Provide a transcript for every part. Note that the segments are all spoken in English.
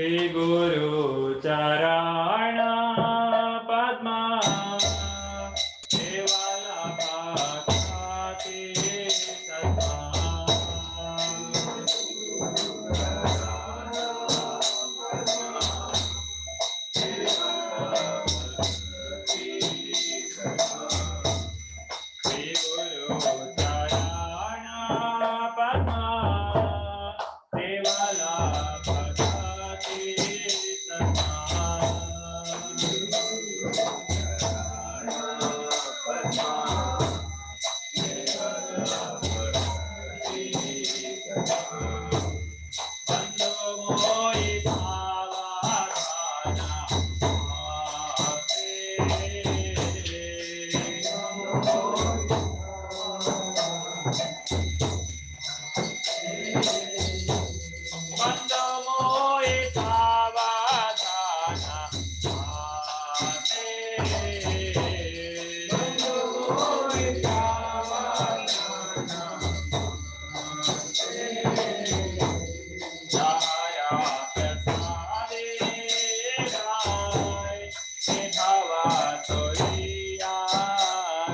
Shri Guru Charana Padma Kevala Bhakti Satma Shri Guru Charana Padma Kevala Bhakti Satma Bando Moi Savadana Bando Moi Savadana Jaya Prasade Rai Bhava Toriya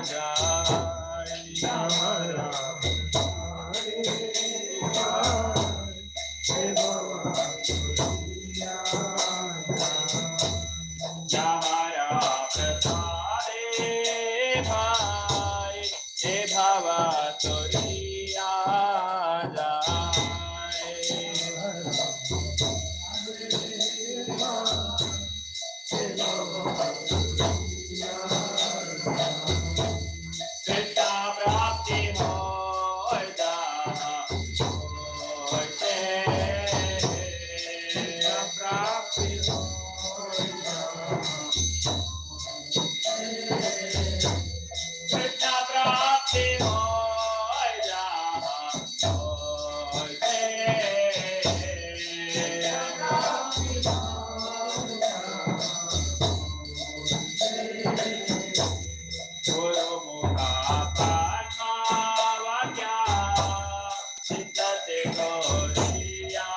Jaya Prasade Bhai Bhava Toriya Krishna Prapti Hoida Hoite Prapti Krishna Prapti Hoida Hoite Guru Mukha Padma Vakya Siddhate Gauriya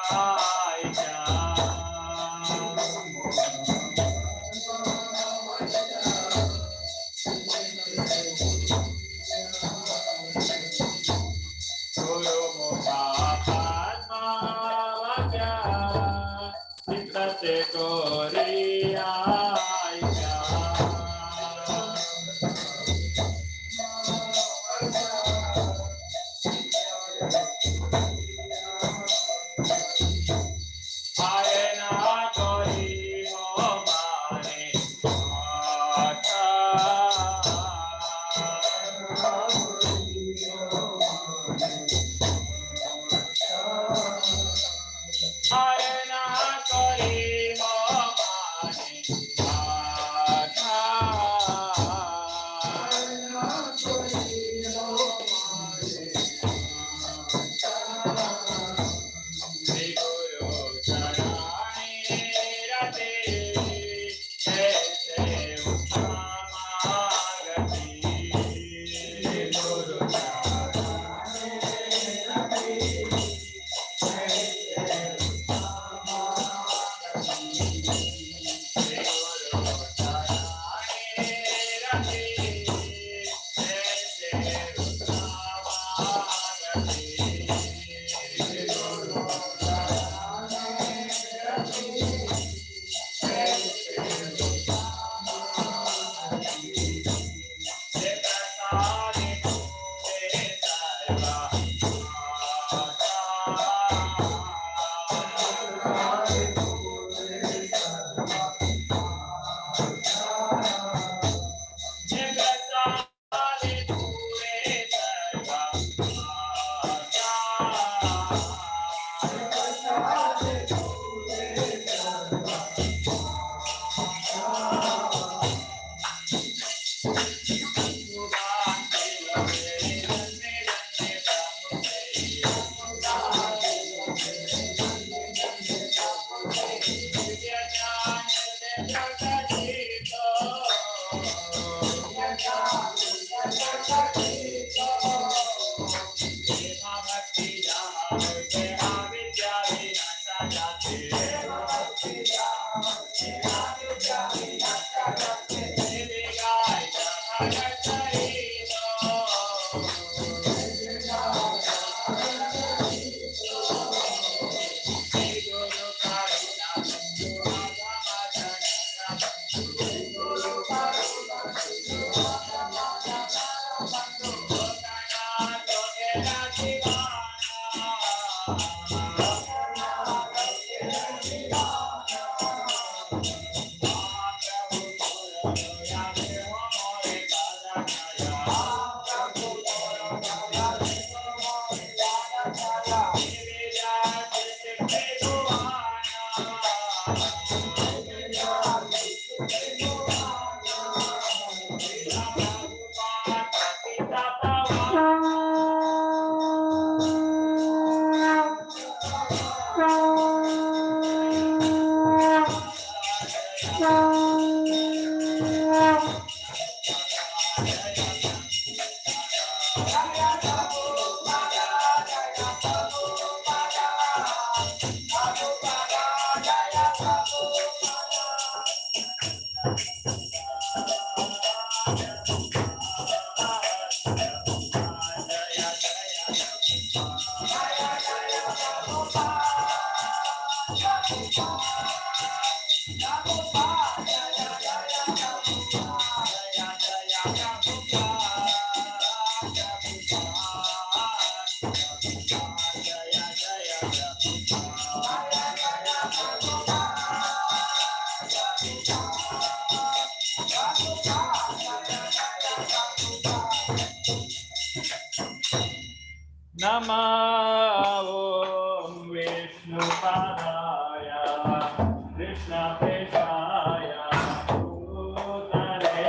Guru Mukha Padma Vakya Siddhate Gauriya Arena Kori Homane Ata Arena Kori Homane Ata Shri Guru Charani Rati Aise Uttamagati Shri Guru Charani Rati Aise Uttamagati Shri Guru Charani Rati Aise Uttamagati Shri Guru Namo Vishnu Padaya Krishna Preshaya Bhutale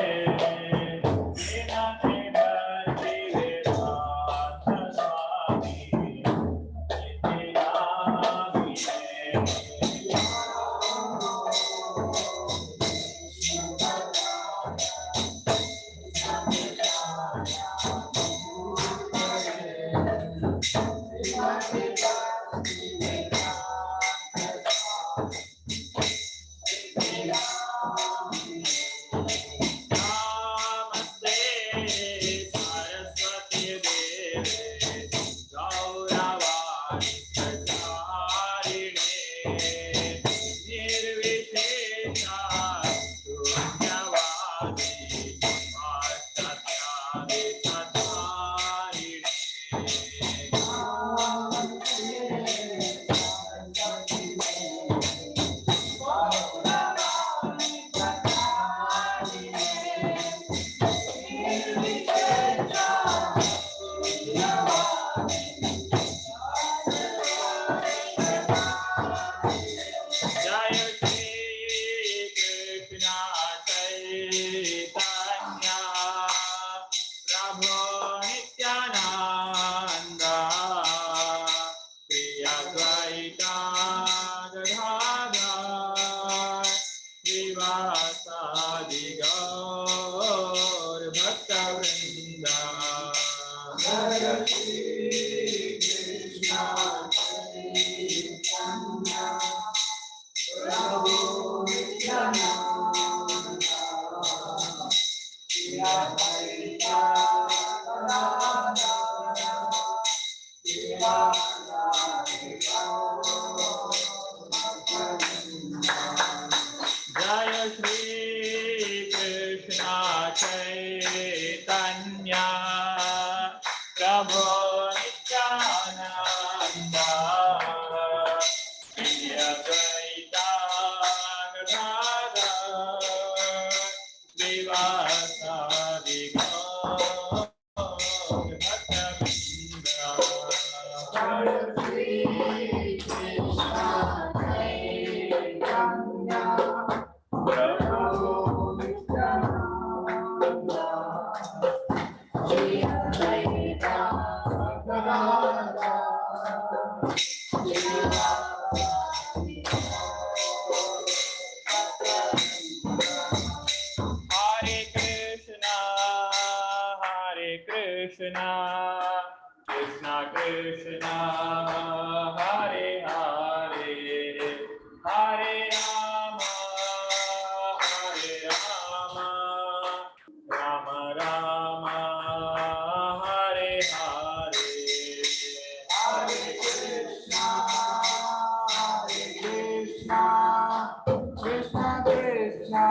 Vinate Bhakti Vedanta Swami Jaya Shri Krishna Chaitanya Prabhu Nityananda Shri Advaita Gadadhara Srivasadi Gaur Bhaktavrinda. Jaya Shri Krishna Chaitanya Prabhu Nityananda Shri Advaita Gadadhara Srivasadi Hare Krishna, Krishna Krishna, Hare Hare, Hare Rama, Rama Rama, Hare Hare, Hare Krishna, Krishna Krishna.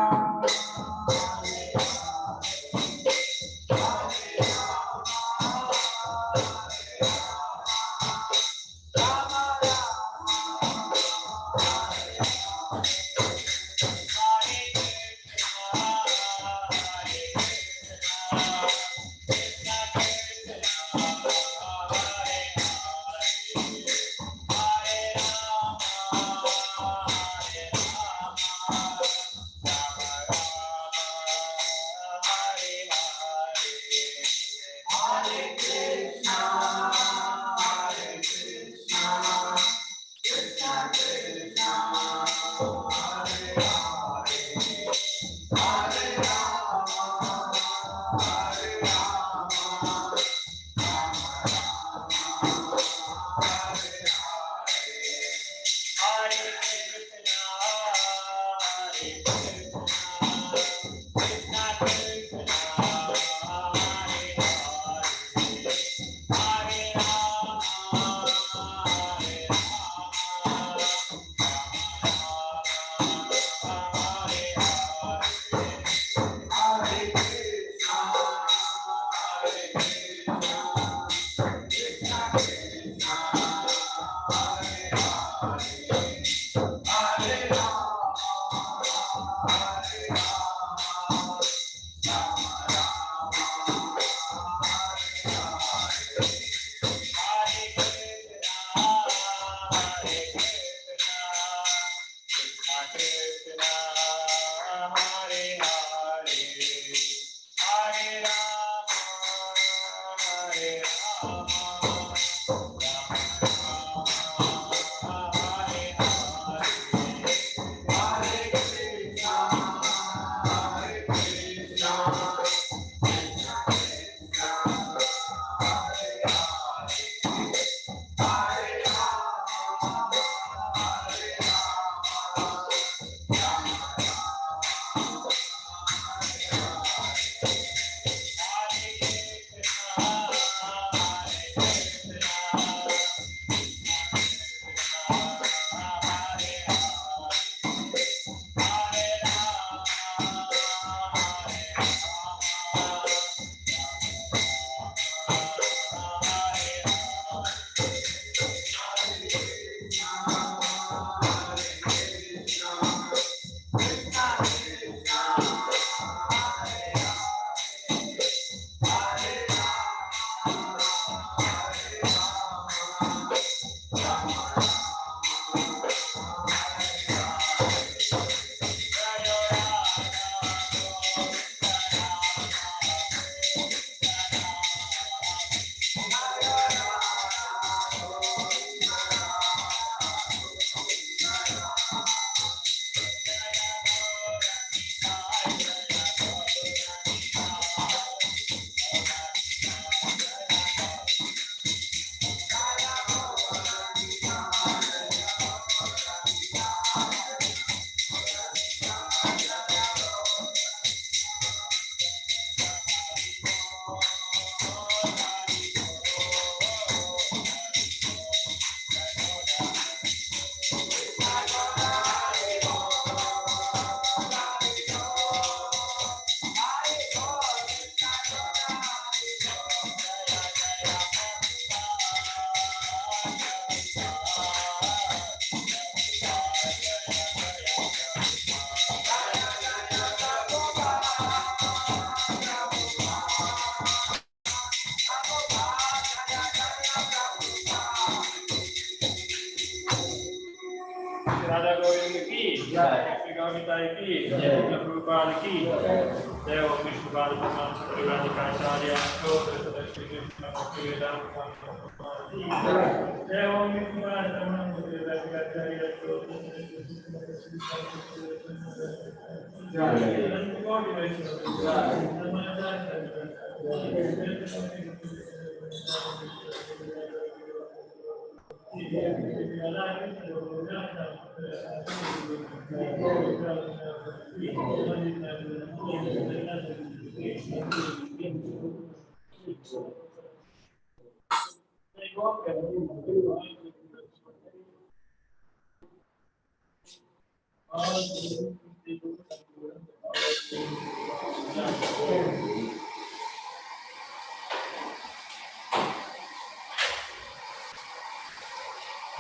Nitai ki, Jai Prabhupada ki, Jai Om Vishnu Pada Bhagwan Srila Prabhupada, Shri Krishna Bhaktivedanta Swami, Jai Om Vishnu Pada Bhagwan Srila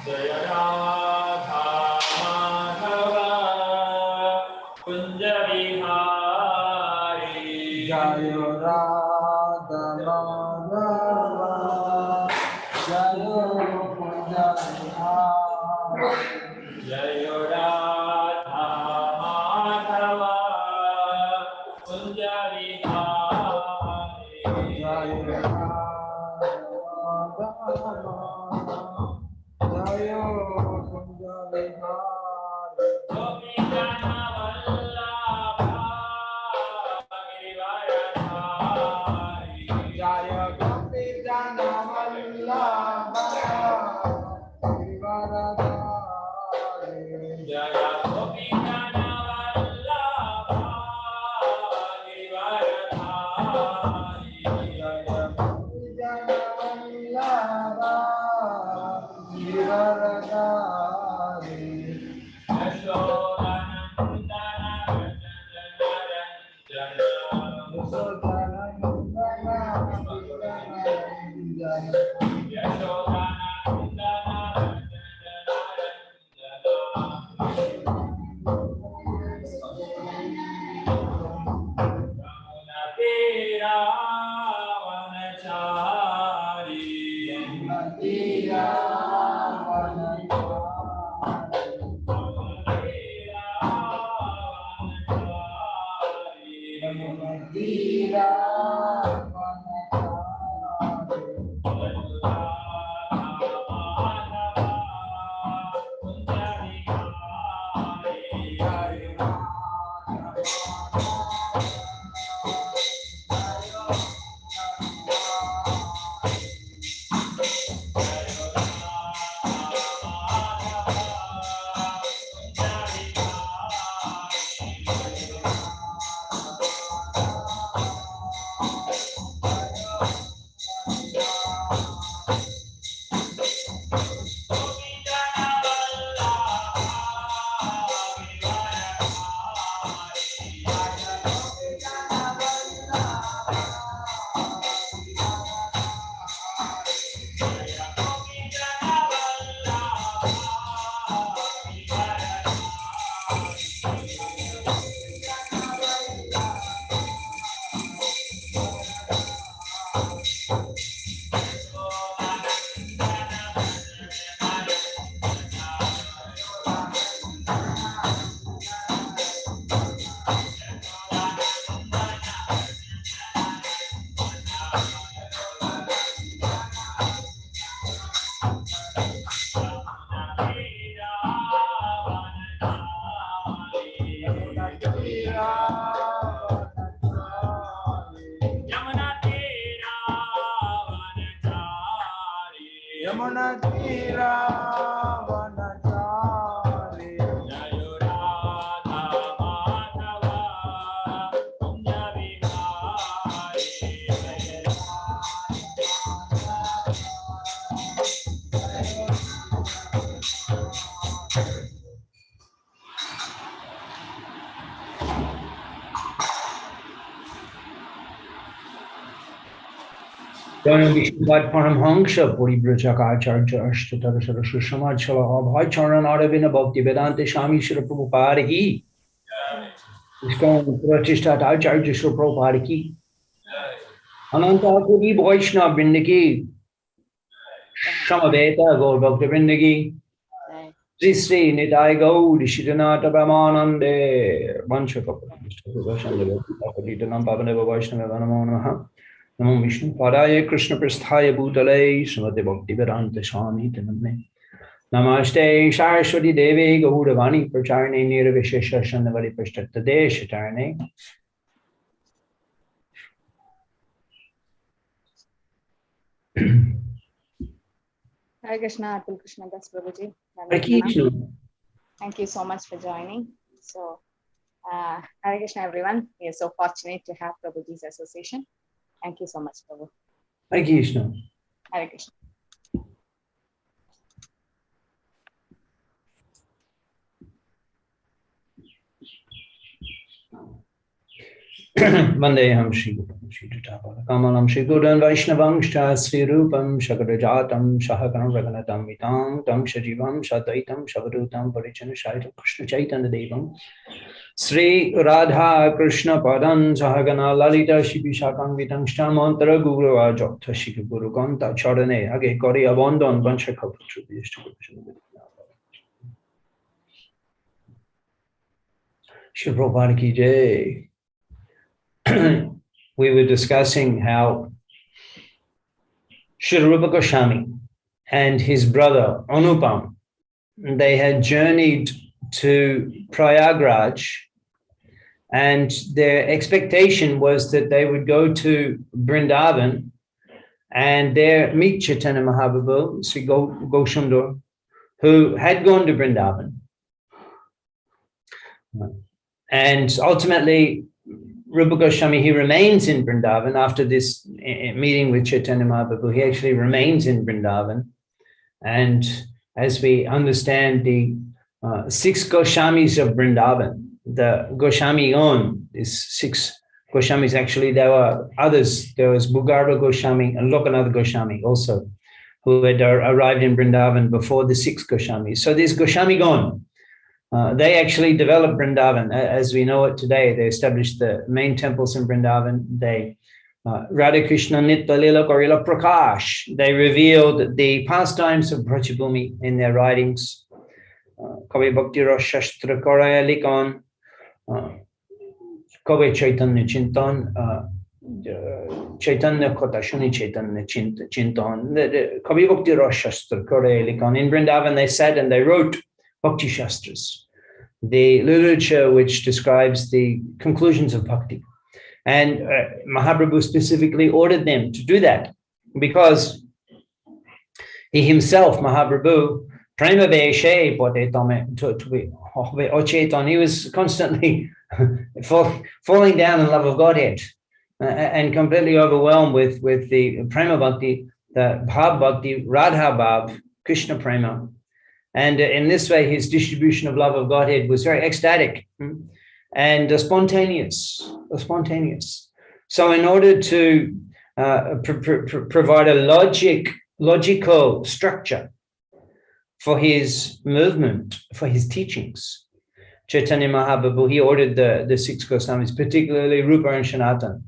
Jaya Radha Madhava Kunja Vihari Jaya Radha Madhava Jaya Kunja Vihari Jaya Radha Madhava Kunja Vihari Jaya Radha Jaya Kunja Vihari Gopi Jana Vallabha Girivaradhari Jaya Gopi Jana Vallabha Girivaradhari Jaya Gopi Jana Vallabha Girivaradhari Jaya Gopi Jana Vallabha Girivaradhari Yashodanandana Yamuna Tira Vanachari Jaya Radha Madhava Kunja Vihari Jana Vishnupat Paramhansha Puribrajaka Acharya Ashtatara Saraswati Samajchala Abhay Charan Aravina Bhakti Vedanta Swami Srila Prabhupada ki ISKCON Pratishthat Acharya Srila Prabhupada ki Ananta Kodi Vaishnava Vrinda ki Samaveta Gaur Bhakta Vrinda ki Sri Nitai Gaudi Shidanata Brahmanande Vanchakapaditanam Pavaneva Vaishnava Namo Namaha Namo Vishnu Padaya Krishna Prasthaya Bhutale Srimate Bhakti Vedanta Swami Tinamne Namaste Saraswati Devi Gauravani Pracharne Nirvishesha Shandavari Prashtatta Deshatarne Hare Krishna, Atul Krishna Das Prabhuji. Thank you so much for joining. So, Hare Krishna, everyone. We are so fortunate to have Prabhuji's association. Thank you so much, Prabhu. Hare Krishna. Hare Krishna. Vandeham Shri Gurun Shri Jatapala Kamalam Shri Gurun Vaishnavam Shra Sri Rupam Shakarajatam Shahakanam Raganatam Vitam Tam Shajivam Shataitam Shavadutam Parichana Shaitam Krishna Chaitanya Devam Sri Radha Krishna Padan Sahagana Lalita Shibishakam Vitam Stamantara Guru Ajokta Shikha Guru Ganta Charane Age Kori Avandon Vanchakaputru Shri Prabhupada Ki Jai. We were discussing how Srila Rupa Goswami and his brother Anupam, they had journeyed to Prayagraj, and their expectation was that they would go to Vrindavan and there meet Chaitanya Mahaprabhu, Sri Goshandor, who had gone to Vrindavan. And ultimately, Rupa Goswami, he remains in Vrindavan after this meeting with Chaitanya Mahaprabhu. He actually remains in Vrindavan. And as we understand the 6 Goswamis of Vrindavan, the Goswami-on, these 6 Goswamis, actually there were others. There was Bhugarva Goswami and Lokanath Goswami also, who had arrived in Vrindavan before the 6 Goswamis. So this Goswami-on, they actually developed Vrindavan as we know it today. They established the main temples in Vrindavan. They Radha Krishna Nitya Lila Gorila Prakash. They revealed the pastimes of Brajabhumi in their writings. Kavi Bhakti Shastra Koraya Likon, Kavi Chaitanya Chintan, Chaitanya Kotashuni Chaitanya Chintan, Kavi Bhakti Shastra Koraya Likon. In Vrindavan, they sat and they wrote Bhakti Shastras, the literature which describes the conclusions of bhakti. And Mahaprabhu specifically ordered them to do that because he himself, Mahaprabhu, prema veshe he was constantly falling down in love of Godhead and completely overwhelmed with the prema bhakti, the bhav bhakti, Radha bhav, Krishna prema. And in this way, his distribution of love of Godhead was very ecstatic and spontaneous. So in order to provide a logical structure for his movement, for his teachings, Chaitanya Mahaprabhu, he ordered the 6 Goswamis, particularly Rupa and Sanatana,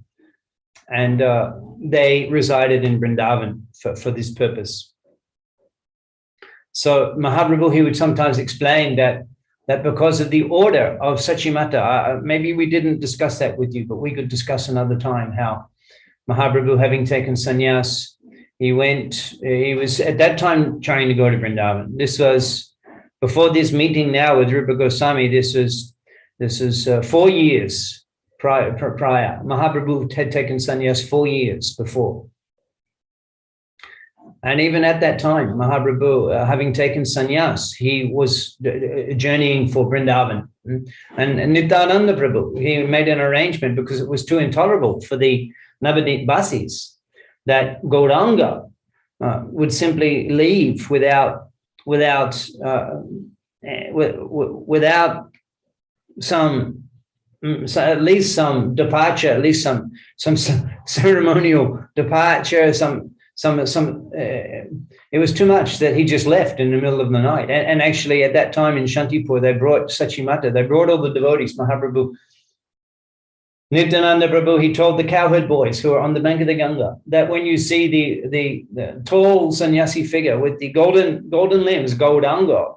and they resided in Vrindavan for this purpose. So Mahaprabhu, he would sometimes explain that because of the order of Sachimata, maybe we didn't discuss that with you, but we could discuss another time how Mahaprabhu, having taken sannyas, he was at that time trying to go to Vrindavan. This was before this meeting now with Rupa Goswami. This is 4 years prior. Mahaprabhu had taken sannyas 4 years before. And even at that time, Mahaprabhu, having taken sannyas, he was journeying for Vrindavan. And Nityananda Prabhu, he made an arrangement because it was too intolerable for the Navadip Basis that Gauranga would simply leave without some, at least some departure, at least some ceremonial departure, it was too much that he just left in the middle of the night. And actually at that time in Shantipur, they brought Sachimata, they brought all the devotees, Mahaprabhu. Nityananda Prabhu, he told the cowherd boys who are on the bank of the Ganga that when you see the tall sannyasi figure with the golden limbs, Gauranga,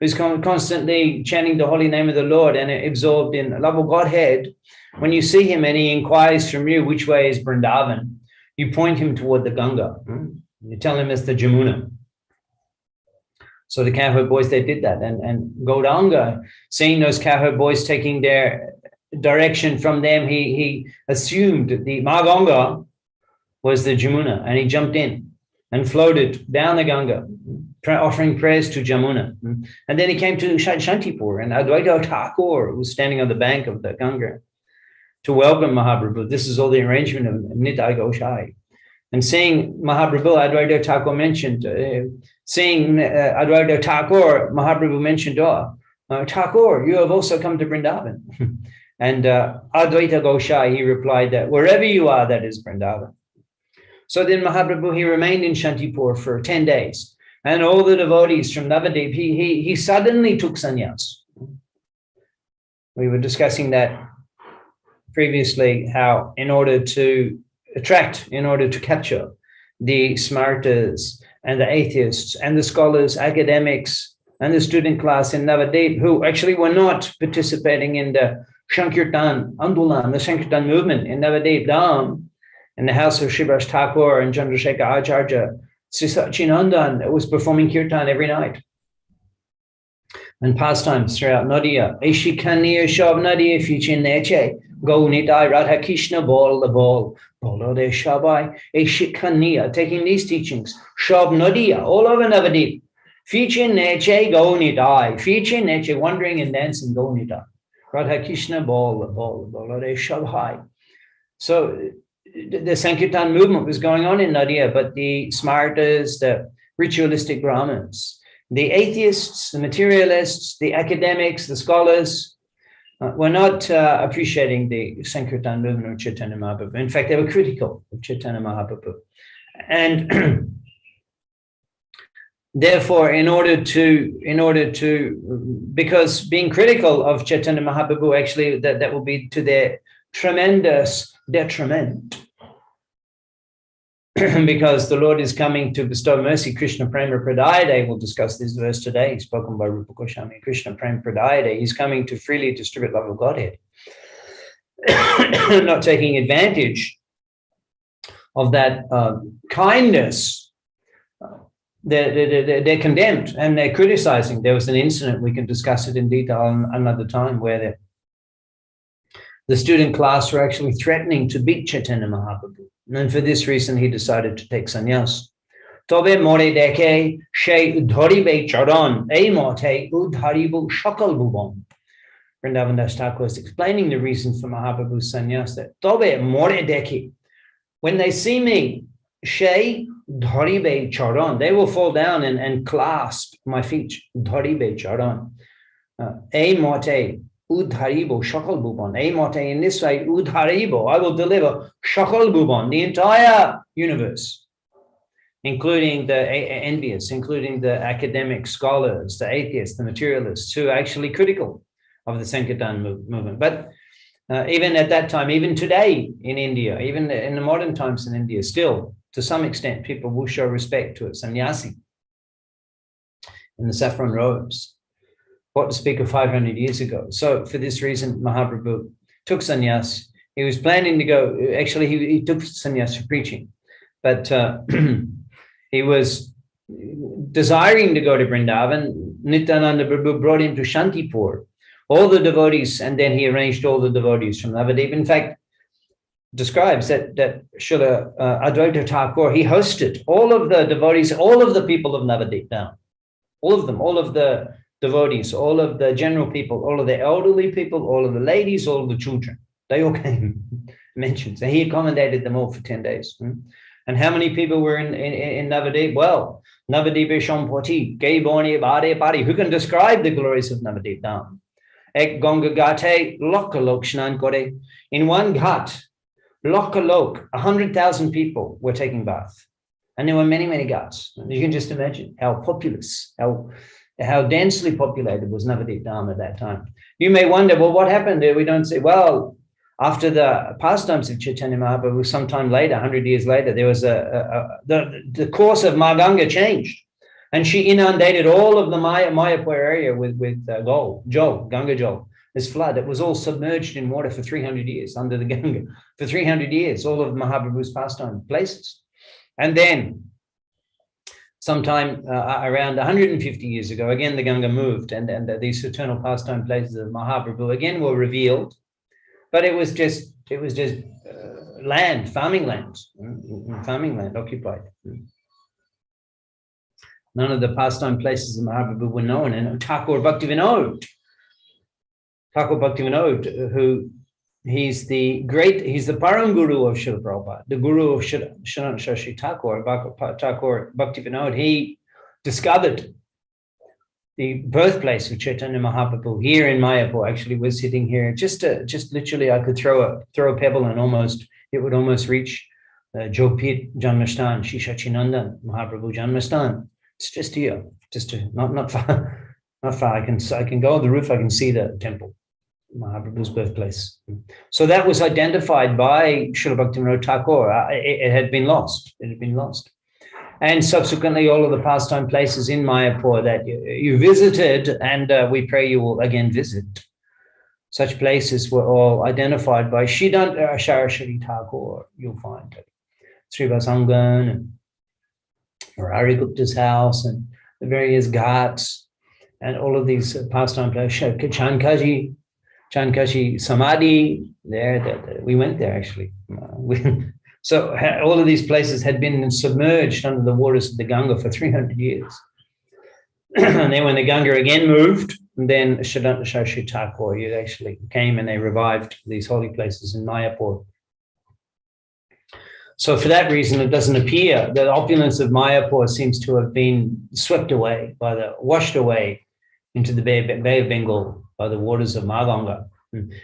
who's constantly chanting the holy name of the Lord and absorbed in love of Godhead, when you see him and he inquires from you which way is Vrindavan, you point him toward the Ganga. You tell him it's the Jamuna. So the cowherd boys, they did that. And Gauranga, seeing those cowherd boys taking their direction from them, he assumed the Ganga was the Jamuna, and he jumped in and floated down the Ganga, offering prayers to Jamuna. And then he came to Shantipur, and Advaita Thakur was standing on the bank of the Ganga to welcome Mahaprabhu. This is all the arrangement of Nitai Goshai. And seeing Mahaprabhu, Advaita Thakur mentioned, seeing Advaita Thakur, Mahaprabhu mentioned, Thakur, you have also come to Vrindavan. And Advaita Goshai, he replied that wherever you are, that is Vrindavan. So then Mahaprabhu, he remained in Shantipur for 10 days. And all the devotees from Navadip, he suddenly took sannyas. We were discussing that previously, how in order to capture the smartas and the atheists and the scholars, academics, and the student class in Navadip, who actually were not participating in the Shankartan, Andulan, the Shankartan movement in Navadip Dham, in the house of Srivas Thakur and Chandrasekhar Acharya, Sachinandan was performing kirtan every night. And pastimes throughout Odia. Eshikaniya Shab Nadiya Fichin Neche, Go Nitai Radha Krishna Bol the Bol, Bolo de Shabai, Eshikaniya, taking these teachings, Shab Nadiya, all over Navadip. Fichin Neche, Go Nitai, Fichin Neche, wandering and dancing, Go Nitai. Radha Krishna Bol the Bol, Bolo de Shabai. So the Sankirtan movement was going on in Nadia, but the smartas, the ritualistic Brahmins, the atheists, the materialists, the academics, the scholars were not appreciating the Sankirtan movement of Chaitanya Mahaprabhu. In fact, they were critical of Chaitanya Mahaprabhu. And therefore, because being critical of Chaitanya Mahaprabhu, actually, that will be to their tremendous detriment. Because the Lord is coming to bestow mercy. Krishna Prema Pradayade, we'll discuss this verse today, spoken by Rupa Goswami. Krishna Prema Pradayade, he's coming to freely distribute love of Godhead. Not taking advantage of that kindness. They're condemned and they're criticizing. There was an incident, we can discuss it in detail another time, where the student class were actually threatening to beat Chaitanya Mahaprabhu. And for this reason, he decided to take sannyas. Tobe more deke she udharibe charan, ei mote udharibu shakal bubon. Vrindavan Das Thakur was explaining the reason for Mahaprabhu's sannyas, that Tobe more deke, when they see me, she udharibe charan, they will fall down and clasp my feet. Udharibe charan. Ei mote Udharibo, Shakal Bhuban. Amote, in this way, Udharibo, I will deliver Shakal Bhuban, the entire universe, including the envious, including the academic scholars, the atheists, the materialists, who are actually critical of the Sankirtan movement. But even at that time, even today in India, even in the modern times in India, still, to some extent, people will show respect to a sannyasi in the saffron robes. What to speak of 500 years ago. So for this reason, Mahaprabhu took sannyas. He was planning to go, actually he took sannyas for preaching, but he was desiring to go to Vrindavan. Nityananda Prabhu brought him to Shantipur, all the devotees, and then he arranged all the devotees from Navadip. In fact, describes that Srila Advaita Thakur, he hosted all of the devotees, all of the people of Navadip down, all of them, all of the devotees, all of the general people, all of the elderly people, all of the ladies, all of the children. They all came, mentioned. So he accommodated them all for 10 days. And how many people were in Navadip? Well, Navadip Shampati, Gay Boni, Bade Pari. Who can describe the glories of Navadip Dham? Ek Gonga Gate, Lokalok Shnan Kore. In one ghat, Lokalok, 100,000 people were taking bath. And there were many, many ghats. You can just imagine how populous, how densely populated was Navadip Dham at that time. You may wonder, well, what happened there? We don't say, well, after the pastimes of Chaitanya Mahaprabhu, sometime later, 100 years later, there was the course of Maganga changed. And she inundated all of the Mayapur area with Ganga Jal. This flood, it was all submerged in water for 300 years under the Ganga. For 300 years, all of Mahaprabhu's pastime places. And then sometime around 150 years ago, again, the Ganga moved and these eternal pastime places of Mahaprabhu again were revealed. But it was just land, farming land occupied. None of the pastime places of Mahaprabhu were known. And Thakur Bhaktivinoda, who he's the Param Guru of Srila Prabhupada, the Guru of Shanant Shashi Thakur Bhaktivinoda. He discovered the birthplace of Chaitanya Mahaprabhu here in Mayapur. Actually, we're sitting here. Just literally, I could throw a pebble and it would almost reach Jopit Janmastan, Shishachinandan Mahaprabhu Janmastan. It's just here, not far. I can go on the roof. I can see the temple, Mahaprabhu's birthplace. So that was identified by Srila Bhaktivinoda Thakur. It had been lost. And subsequently, all of the pastime places in Mayapur that you visited, and we pray you will again visit. Such places were all identified by Shridhant Saraswati Thakur. You'll find Srivasangan and Murari Gupta's house and the various ghats and all of these pastime places. Chankaji Samadhi, we went there actually. So all of these places had been submerged under the waters of the Ganga for 300 years. And then when the Ganga again moved, then Shridhanta Saraswati Thakur actually came and they revived these holy places in Mayapur. So for that reason, it doesn't appear the opulence of Mayapur seems to have been swept away washed away into the Bay of Bengal by the waters of Maganga.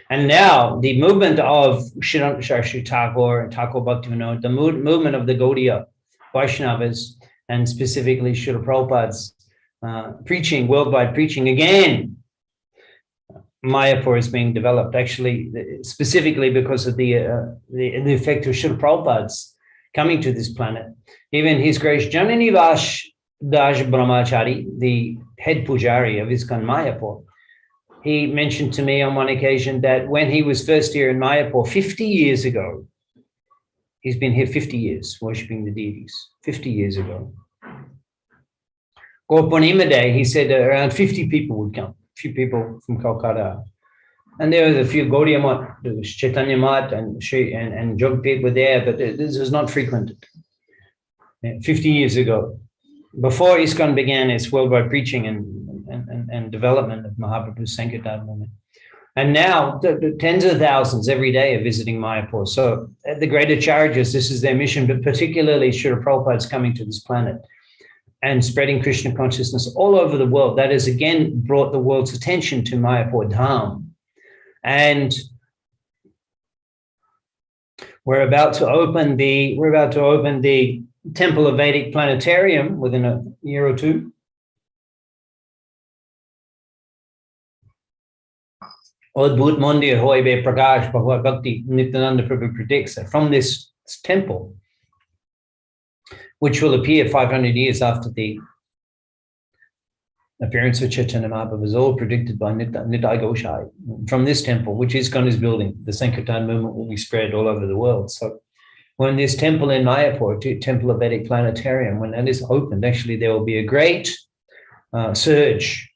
And now the movement of Shridhanta Saraswati Thakur and Thakur Bhaktivinoda, the movement of the Gaudiya Vaishnavas, and specifically Srila Prabhupada's preaching, worldwide preaching, again, Mayapur is being developed, actually, specifically because of the effect of Srila Prabhupada's coming to this planet. Even His Grace Janani Vash Das Brahmachari, the head pujari of ISKCON Mayapur, he mentioned to me on one occasion that when he was first here in Mayapur 50 years ago, he's been here 50 years worshipping the deities, 50 years ago. Gorpunima Day, he said around 50 people would come, a few people from Calcutta. And there was a few Gaudiya Mat, there was Chaitanya Mat and Jogpet were there, but this was not frequented. 50 years ago, before ISKCON began its worldwide preaching and development of Mahaprabhu's Sankirtan movement. And now the tens of thousands every day are visiting Mayapur. So the great acharyas, this is their mission, but particularly Srila Prabhupada's coming to this planet and spreading Krishna consciousness all over the world. That has again brought the world's attention to Mayapur Dham. And we're about to open the Temple of Vedic Planetarium within a year or two. Adbhut Mandir Hoibe Prakash Bhagavad Bhakti Nityananda Prabhu predicts that from this temple, which will appear 500 years after the appearance of Chaitanya Mahaprabhu, was all predicted by Nitai Goshai. From this temple, which ISKCON is building, the Sankirtan movement will be spread all over the world. So when this temple in Mayapur, Temple of Vedic Planetarium, when that is opened, actually there will be a great surge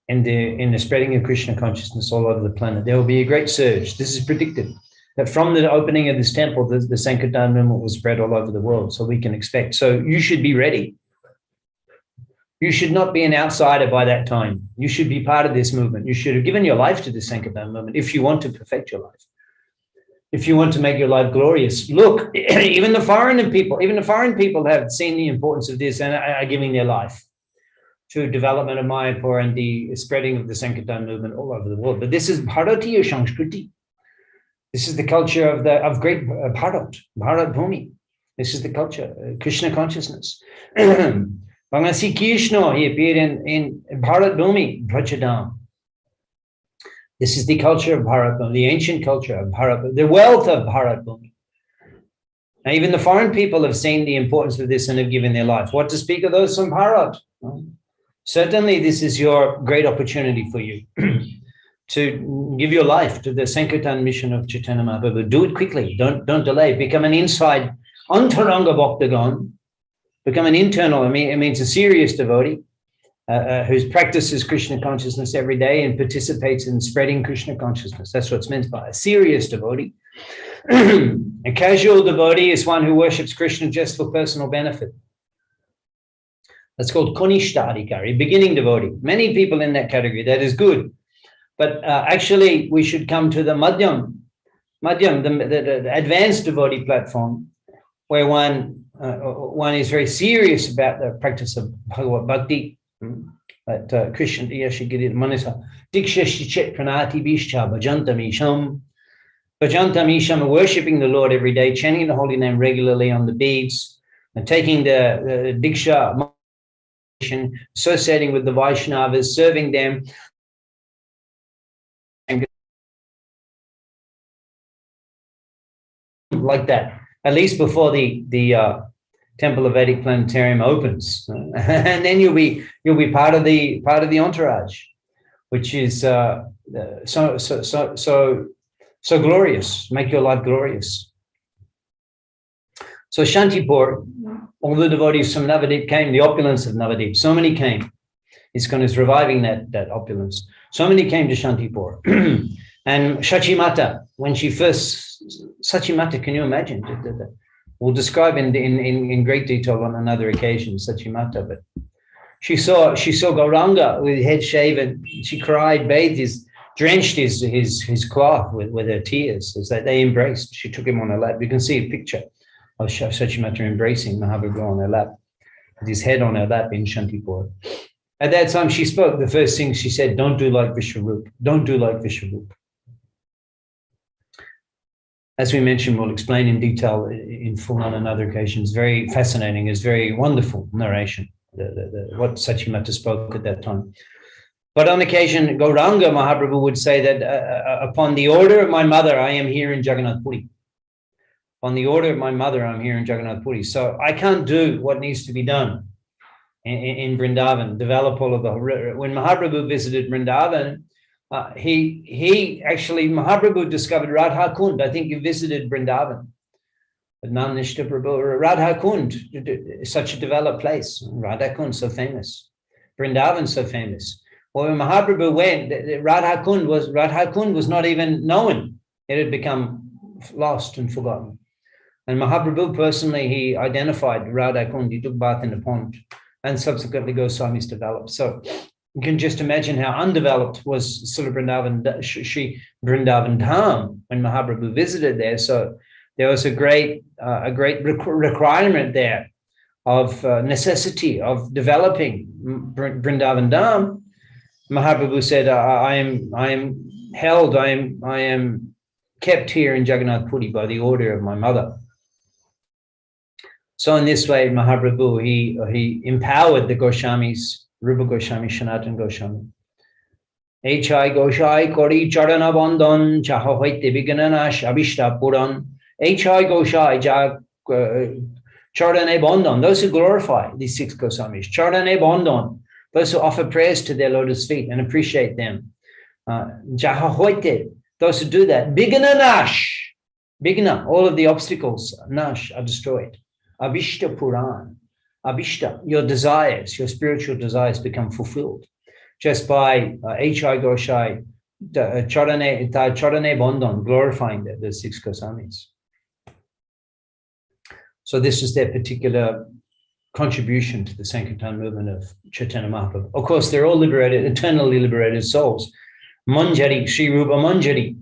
in the spreading of Krishna consciousness all over the planet. There will be a great surge. This is predicted, that from the opening of this temple, the Sankirtan movement will spread all over the world. So we can expect. So you should be ready. You should not be an outsider by that time. You should be part of this movement. You should have given your life to the Sankirtan movement if you want to perfect your life. If you want to make your life glorious. Look, even the foreign people have seen the importance of this and are giving their life to development of Mayapur and the spreading of the Sankirtan movement all over the world. But this is Bharatiya Sanskriti. This is the culture of great Bharat Bhumi. This is the culture, Krishna consciousness. Bhagwan Krishna, he appeared in Bharat Bhumi, Brajadam. This is the culture of Bharat Bhumi, the ancient culture of Bharat Bhumi, the wealth of Bharat Bhumi. Now, even the foreign people have seen the importance of this and have given their life. What to speak of those from Bharat? Certainly, this is your great opportunity for you to give your life to the Sankirtan mission of Chaitanya Mahaprabhu. Do it quickly. Don't delay. Become an inside Antaranga Bhaktagan. Become an internal. It means a serious devotee who practices Krishna consciousness every day and participates in spreading Krishna consciousness. That's what's meant by a serious devotee. A casual devotee is one who worships Krishna just for personal benefit. That's called Konishta Adhikari, beginning devotee. Many people in that category, that is good. But actually, we should come to the Madhyam, the advanced devotee platform, where one is very serious about the practice of Bhagavad Bhakti. Krishna Yashigiri Manasa Diksha Shichet Pranati Bishcha Bhajantam Isham. Bhajantam Isham, worshipping the Lord every day, chanting the holy name regularly on the beads, and taking the Diksha, associating with the Vaishnavas, serving them. Like that, at least before the Temple of Vedic Planetarium opens, and then you'll be part of the entourage, which is so glorious. Make your life glorious. So Shantipur, all the devotees from Navadip came, the opulence of Navadip. So many came. ISKCON is reviving that opulence. So many came to Shantipur. And Shachimata, when she first, Sachimata, can you imagine? We'll describe in great detail on another occasion, Sachimata, but she saw Gauranga with head shaven. She cried, drenched his cloth with her tears as they embraced. She took him on her lap. You can see a picture of Sachimata embracing Mahaprabhu on her lap, with his head on her lap in Shantipur. At that time, she spoke. The first thing she said, don't do like Vishwarup. Don't do like Vishwarup. As we mentioned, we'll explain in detail in full on another occasion. It's very fascinating. It's very wonderful narration, what Sachimata spoke at that time. But on occasion, Gauranga Mahaprabhu would say that upon the order of my mother, I am here in Jagannath Puri. On the order of my mother, I'm here in Jagannath Puri. So I can't do what needs to be done in Vrindavan, develop all of the... When Mahaprabhu visited Vrindavan, Mahaprabhu discovered Radha Kund. I think you visited Vrindavan. But Namnishta Prabhu, Radha Kund, such a developed place. Radha Kund, so famous. Vrindavan, so famous. Well, when Mahaprabhu went, Radha Kund was not even known. It had become lost and forgotten. And Mahaprabhu personally, he identified Radha Kund. He took bath in the pond, and subsequently Goswamis developed. So you can just imagine how undeveloped was Srila Vrindavan Dham when Mahaprabhu visited there. So there was a great requirement there of necessity of developing Vrindavan Dham. Mahaprabhu said, I am kept here in Jagannath Puri by the order of my mother. So in this way, Mahaprabhu, he empowered the Goswamis, Rupa Goswami, Sanatana Goswami. H.I. Goshai Kori Charana Bandhan Chaha Hoite Vigananash Abhishta Puran. H.I. Goshai Charane Bandhan, those who glorify these six Goswamis. Charane Bandhan, those who offer prayers to their lotus feet and appreciate them. Jaha Hoite, those who do that. Vigananash, Vigna, all of the obstacles, Nash, are destroyed. Abhishta Puran. Abhishta, your desires, your spiritual desires become fulfilled just by H.I. Goshai, Charane Bandhan, glorifying the six Goswamis. So this is their particular contribution to the Sankirtan movement of Chaitanya Mahaprabhu. Of course, they're all liberated, eternally liberated souls. Manjari, Sri Rupa Manjari,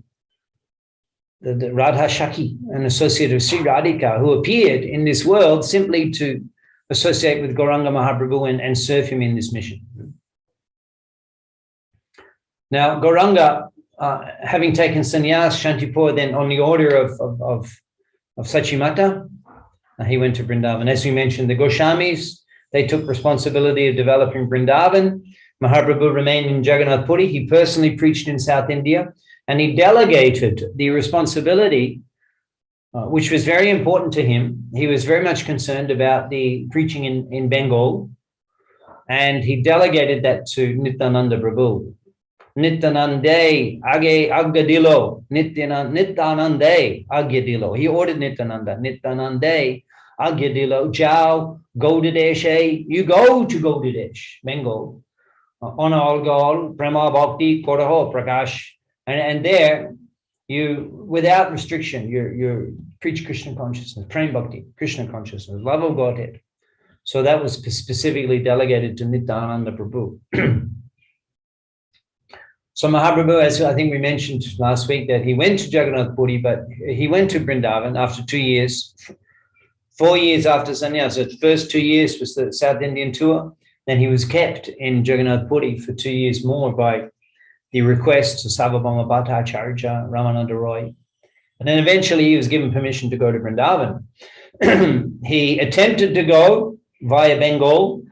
the Radha Shaki, an associate of Sri Radhika, who appeared in this world simply to associate with Gauranga Mahaprabhu and serve him in this mission. Now, Gauranga, having taken sannyas, Shantipur, then on the order of Sachimata, he went to Vrindavan. As we mentioned, the Goswamis, they took responsibility of developing Vrindavan. Mahaprabhu remained in Jagannath Puri. He personally preached in South India, and he delegated the responsibility, which was very important to him. He was very much concerned about the preaching in Bengal and he delegated that to Nityananda Prabhu. Nityanande age aggadilo, Nityanande aggadilo. He ordered Nityananda, Nityanande aggadilo, Jao, Gaudadesh, you go to Gaudadesh, Bengal, Onalgal, Prema Bhakti, Koraho, Prakash, and there you, without restriction, you preach Krishna consciousness, Prem Bhakti, Krishna consciousness, love of Godhead. So that was specifically delegated to Nityananda Prabhu. So Mahaprabhu, as I think we mentioned last week, that he went to Jagannath Puri, but he went to Vrindavan after 2 years, 4 years after sannyas. So the first 2 years was the South Indian tour. Then he was kept in Jagannath Puri for 2 years more by the request of Sarvabhauma Bhattacharya, Ramananda Roy. And then eventually he was given permission to go to Vrindavan. He attempted to go via Bengal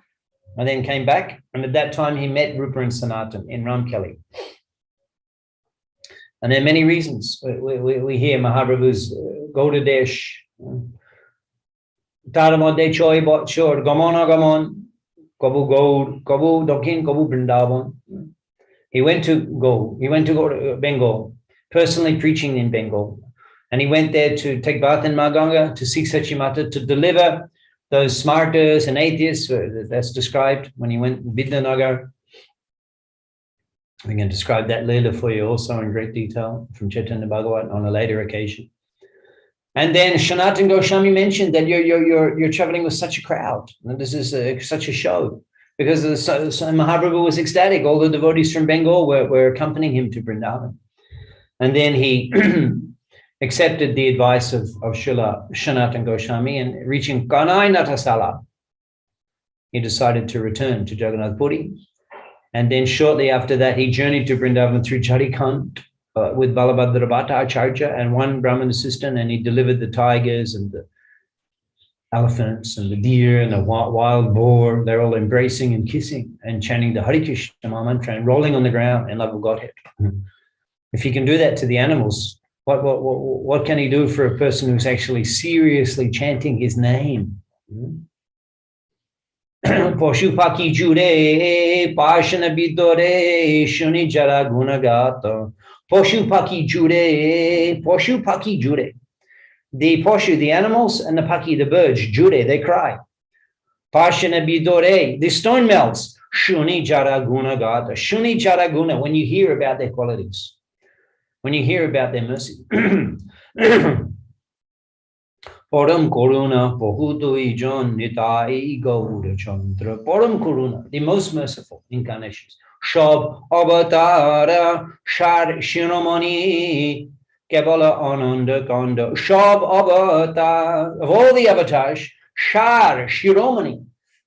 and then came back. And at that time he met Rupa and Sanatan in Ramkelly. And there are many reasons. We hear Mahaprabhu's Gaudadesh, Taramode Choi Bot Shor, Gamona Gamon, Kabu Gaud, Kabu Dokin, Kabu Vrindavan. He went to go to Bengal, personally preaching in Bengal. And he went there to take bath in Maganga, to seek Sachimata, to deliver those smarters and atheists. That's described when he went to Vidanagar. We can describe that later for you also in great detail from Chaitanya Bhagavat on a later occasion. And then Sanatan Goswami mentioned that you're traveling with such a crowd. And this is such a show. Because Mahaprabhu was ecstatic. All the devotees from Bengal were accompanying him to Vrindavan. And then he accepted the advice of Srila Sanatan Goswami, and reaching Kanai Natasala, he decided to return to Jagannath Puri. And then shortly after that, he journeyed to Vrindavan through Jharkhand with Balabhadra Bhattacharya and one Brahmin assistant, and he delivered the tigers and the elephants and the deer and the wild boar. They're all embracing and kissing and chanting the Hare Krishna mantra and rolling on the ground in love of Godhead. If he can do that to the animals, what can he do for a person who's actually seriously chanting his name? Poshu paki jure, pashana bidore, shuni jara gunagato. Poshu paki jure. The poshu, the animals, and the paki, the birds, jure, they cry. Pashana bidore, the stone melts. Shuni jara gunagata. Shuni jara guna, when you hear about their qualities, when you hear about their mercy. Param Koruna, Pohutu Ijon, Nitai Gaura Chandra, Param Koruna, the most merciful incarnations. Shab Avatara, Shar Shiromani, Kevala Ananda Kanda, Shab Avatar, of all the avatars, Shar Shiromani,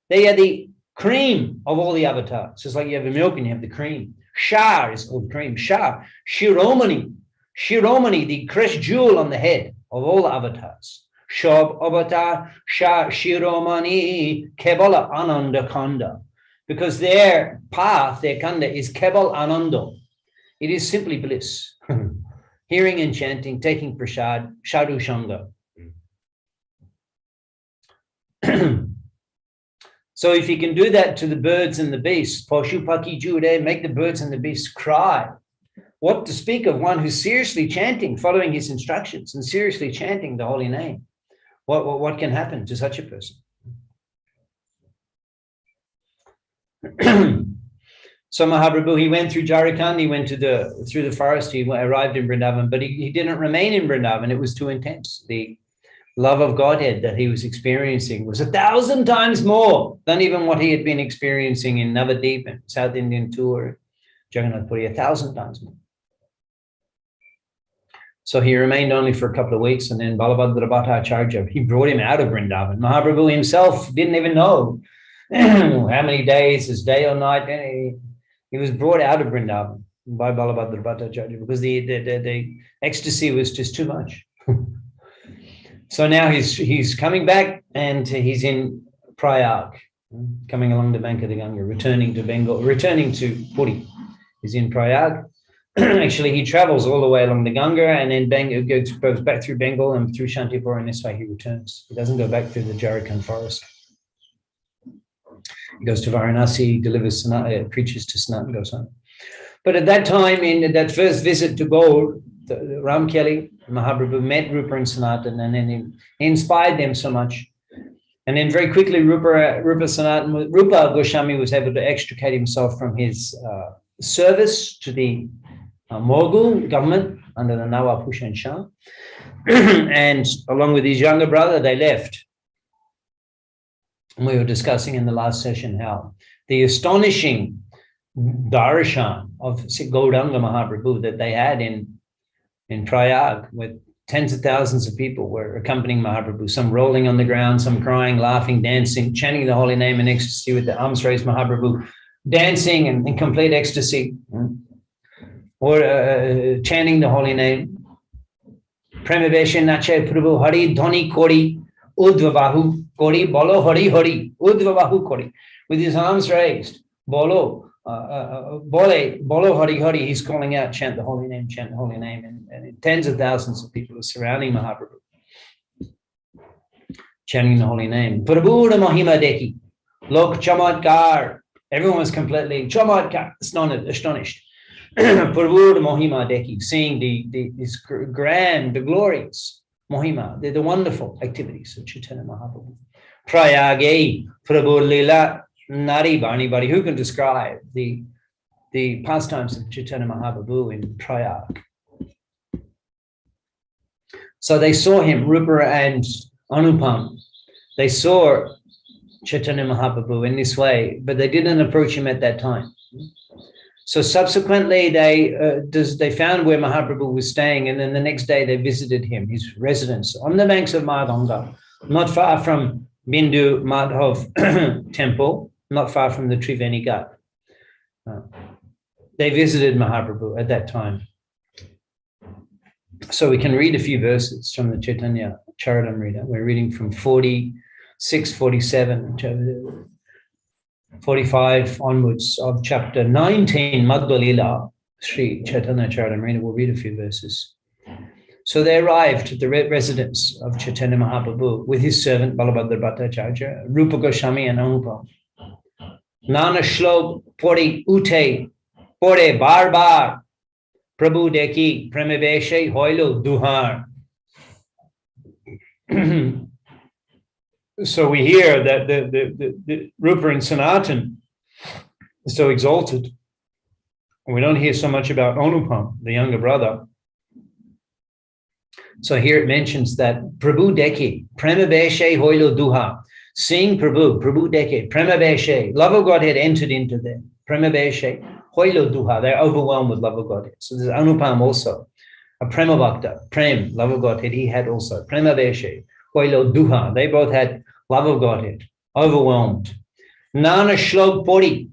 they are the cream of all the avatars. It's like you have the milk and you have the cream. Shar is called cream. Shar Shiromani, Shiromani, the crest jewel on the head of all the avatars. Shab Avatar, Shah Shiromani, Kevala Ananda Kanda. Because their path, their kanda, is Keval Ananda. It is simply bliss. Hearing and chanting, taking prasad, Shadhu Shanga. So if you can do that to the birds and the beasts, Poshu Paki Jude, make the birds and the beasts cry. What to speak of one who's seriously chanting, following his instructions, and seriously chanting the holy name? What can happen to such a person? So Mahaprabhu, he went through Jharkhand, he went through the forest, he arrived in Vrindavan, but he didn't remain in Vrindavan. It was too intense. The love of Godhead that he was experiencing was 1,000 times more than even what he had been experiencing in Navadip and South Indian tour, Jagannath Puri, 1,000 times more. So he remained only for a couple of weeks, and then Balabhadra Bhattacharya, he brought him out of Vrindavan. Mahaprabhu himself didn't even know how many days, is day or night. He was brought out of Vrindavan by Balabhadra Bhattacharya because the ecstasy was just too much. So now he's coming back, and he's in Prayag, coming along the bank of the Ganga, returning to Bengal, returning to Puri. He's in Prayag. Actually, he travels all the way along the Ganga, and then goes back through Bengal and through Shantipur, and this way he returns. He doesn't go back through the Jharkhand forest. He goes to Varanasi, delivers preaches to Sanatana Goswami. But at that time, in that first visit to Gaur, Ram Kelly, Mahaprabhu met Rupa and Sanatana, and then he inspired them so much. And then very quickly, Rupa Goswami was able to extricate himself from his service to the Mughal government under the Nawab Hussain Shah. And along with his younger brother, they left. And we were discussing in the last session how the astonishing darshan of Gauranga Mahaprabhu that they had in Prayag, with tens of thousands of people were accompanying Mahaprabhu, some rolling on the ground, some crying, laughing, dancing, chanting the holy name in ecstasy with the arms raised, Mahaprabhu dancing in complete ecstasy, or chanting the holy name. Premaveshe nache Prabhu Hari Dhoni Kori Udvabahu Kori Bolo Hari Hari Udvabahu Kori, with his arms raised, Bolo Bolo Hari Hari, he's calling out, chant the holy name, and tens of thousands of people are surrounding Mahaprabhu, chanting the holy name. Prabhu Mahima Deki, Lok Chamatkar, everyone was completely Chamatkar, astonished. Prabhu Mahima Deki, seeing these grand, the glorious Mahima, the wonderful activities of Chaitanya Mahaprabhu. Prayage, Prabhu Lila, Nari Bani Bari, who can describe the pastimes of Chaitanya Mahaprabhu in Prayag? So they saw him, Rupa and Anupam. They saw Chaitanya Mahaprabhu in this way, but they didn't approach him at that time. So subsequently, they found where Mahaprabhu was staying, and then the next day they visited him, his residence on the banks of Madhanga, not far from Bindu Madhav temple, not far from the Triveni Ghat. They visited Mahaprabhu at that time. So we can read a few verses from the Chaitanya Charitamrita. We're reading from 46, 47, 45 onwards of chapter 19, Madhva Lila, Sri Chaitanya Charitamrita. We'll read a few verses. So they arrived at the residence of Chaitanya Mahaprabhu with his servant Balabhadra Bhattacharya, Rupa Goswami and Anupam. Nana Shlok Pori Ute Pore Bar Bar Prabhu Deki Premaveshe Hoilo Duhar. So we hear that the Rupa and Sanatan is so exalted. We don't hear so much about Anupam, the younger brother. So here it mentions that Prabhu Deki, Premaveshe Hoilo Duha, seeing Prabhu Deki, Premaveshe, love of Godhead entered into them. Premaveshe Hoilo Duha, they're overwhelmed with love of Godhead. So there's Anupam also, a Premavakta, Prem, love of Godhead, he had also. Premaveshe Hoilo Duha, they both had love of Godhead, overwhelmed. Nana Shlok Pori,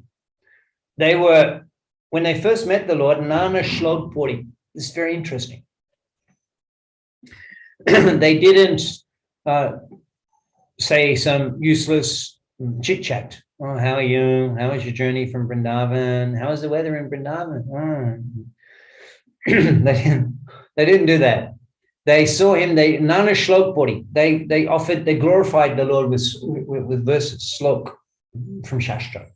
they were, when they first met the Lord, Nana Shlok Pori, this is very interesting. They didn't say some useless chit chat. Oh, how are you? How was your journey from Vrindavan? How is the weather in Vrindavan? Oh. They didn't do that. They saw him. Nana Shlok Puri. They glorified the Lord with verses, slok from Shastra.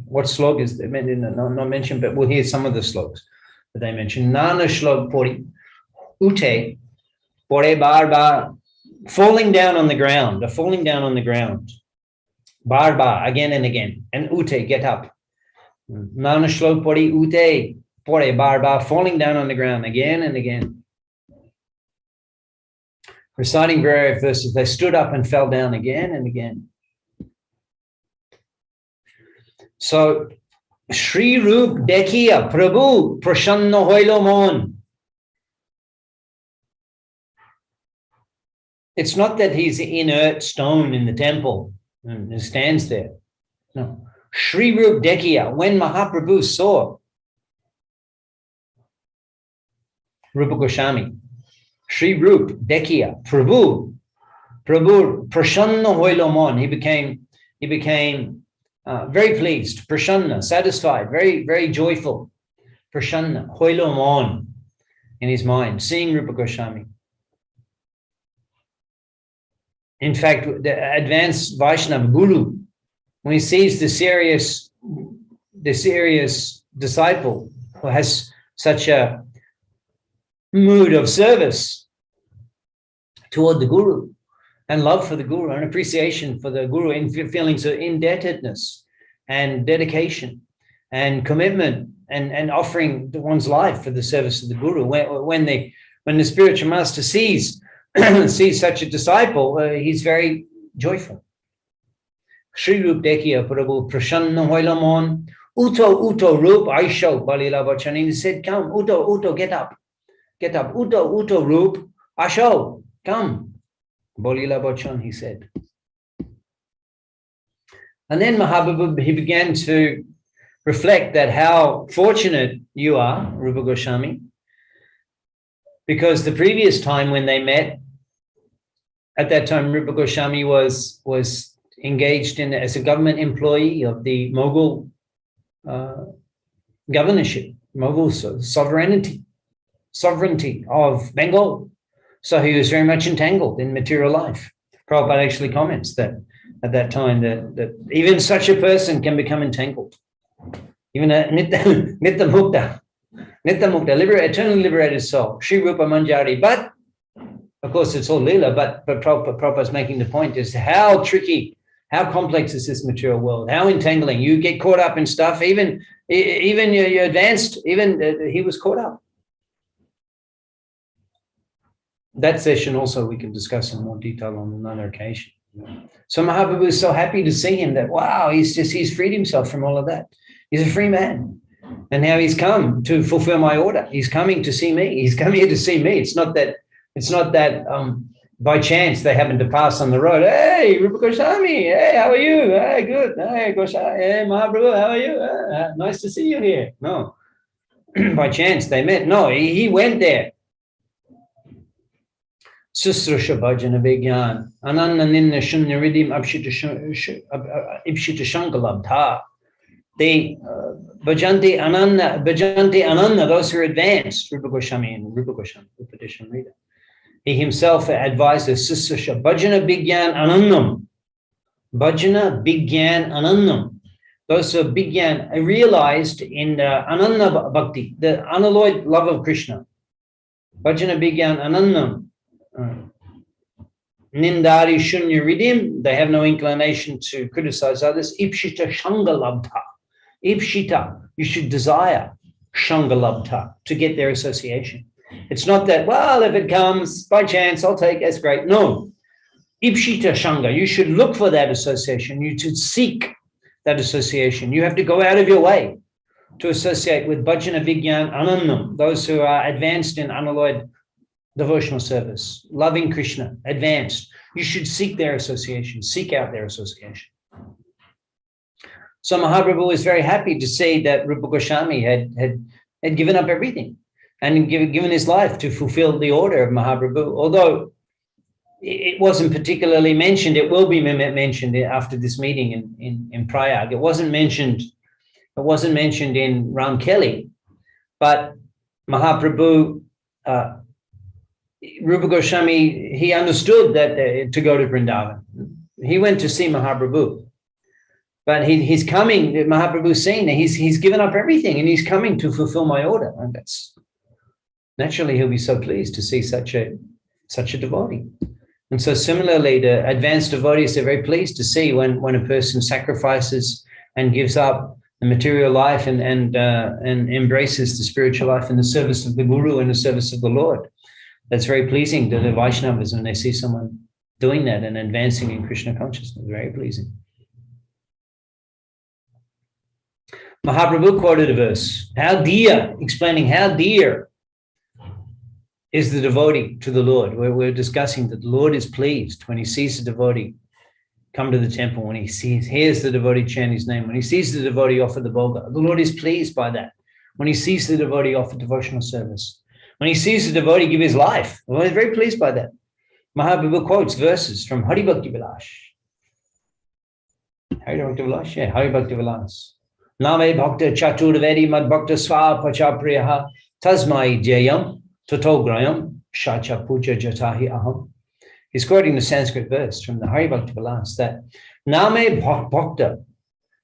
What slok is they not mentioned, but we'll hear some of the sloks that they mentioned. Nana Shlok Puri, Ute. Pore bar bar, falling down on the ground, Bar bar, again and again. And ute, get up. Nana shlok pori ute, pore bar bar, falling down on the ground again and again. Reciting various verses, they stood up and fell down again and again. So, Shri Rup Dekhiya Prabhu Prashanna Hoilo Mon. It's not that he's an inert stone in the temple and he stands there. No. Shri Rup Dekhiya, when Mahaprabhu saw Rupa Goswami, Shri Rup Dekhiya, Prabhu Prashanna Hoilo Mon, he became very pleased, Prashanna, satisfied, very, very joyful, Prashanna Hoilo Mon in his mind, seeing Rupa Goswami. In fact, the advanced Vaishnava Guru when he sees the serious disciple who has such a mood of service toward the Guru, and love for the Guru, and appreciation for the Guru, and feelings of indebtedness and dedication and commitment and offering one's life for the service of the Guru. When the spiritual master sees such a disciple, he's very joyful. Shri Rup Dekhiya Prabhu Prashanna Hoilamon Uto Rup Aisho Balila Bachan. He said, come, Uto, get up. Uto Rup Asho, come. Bolila Bachan, he said. And then Mahaprabhu, he began to reflect that how fortunate you are, Rupa Goswami, because the previous time when they met, at that time Rupa Goswami was engaged in as a government employee of the Mughal governorship, Mughal sovereignty of Bengal. So he was very much entangled in material life. Prabhupada actually comments that at that time that even such a person can become entangled. Even a Nitya Mukta, eternally liberated soul, Sri Rupa Manjari. But of course, it's all Leela, but Prabhupada's making the point is how tricky, how complex is this material world? How entangling. You get caught up in stuff, even you're advanced, he was caught up. That session also we can discuss in more detail on another occasion. So Mahaprabhu is so happy to see him that, wow, he's freed himself from all of that. He's a free man. And now he's come to fulfill my order. He's coming to see me. He's come here to see me. It's not that by chance they happen to pass on the road. Hey, Rupa Goswami. Hey, how are you? Hey, good. Hey, Goswami. Hey, Mahaprabhu, how are you? Nice to see you here. No. By chance they met. No, he went there. Susrusha Bhajana Vigyan Ananda Ninna Shunya Ridim Ipshita Shankalabdha. They Bhajanti Ananda, those who are advanced, Rupa Goswami and Rupa Goswami, Upadesha Rita. He himself advised us, Susrusha Bhajana Vigyan Anandam. Bhajana Vigyan Anandam. Those who are Vigyan realized in the Ananda Bhakti, the unalloyed love of Krishna. Bhajana Vigyan Anandam. Nindari Shunya Ridim, they have no inclination to criticize others. Ipshita Shangalabdha. Ipshita, you should desire Shangalabdha, to get their association. It's not that, well, if it comes by chance, I'll take it, that's great. No. Ipshita Shanga, you should look for that association. You should seek that association. You have to go out of your way to associate with Bhajana Vigyan Anandam, those who are advanced in unalloyed devotional service, loving Krishna, advanced. You should seek their association, seek out their association. So Mahaprabhu was very happy to see that Rupa Goswami had given up everything and given his life to fulfill the order of Mahaprabhu. Although it wasn't particularly mentioned, it will be mentioned after this meeting in Prayag. It wasn't mentioned in Ramkeli, but Mahaprabhu, Rupa Goswami, he understood that to go to Vrindavan. He went to see Mahaprabhu. But he's coming, Mahaprabhu's saying that he's given up everything and he's coming to fulfill my order. And that's naturally he'll be so pleased to see such a devotee. And so similarly, the advanced devotees are very pleased to see when a person sacrifices and gives up the material life and embraces the spiritual life in the service of the Guru and the service of the Lord. That's very pleasing to the Vaishnavas when they see someone doing that and advancing in Krishna consciousness. Very pleasing. Mahaprabhu quoted a verse, how dear, explaining how dear is the devotee to the Lord. We're discussing that the Lord is pleased when he sees the devotee come to the temple, when he hears the devotee chant his name, when he sees the devotee offer the bhoga. The Lord is pleased by that. When he sees the devotee offer devotional service, when he sees the devotee give his life, the Lord is very pleased by that. Mahaprabhu quotes verses from Hari Bhakti Vilas. Hari Bhakti Vilas? Yeah, Hari Bhakti Vilas. Name Bhakta Chaturvedi Mad Bhakta Sva Pachapriyaha Tasmai Jayam Tatograyam Shacha Puja Jatahi Aham. He's quoting the Sanskrit verse from the Hari Bhakti Vilas that Name Bhakta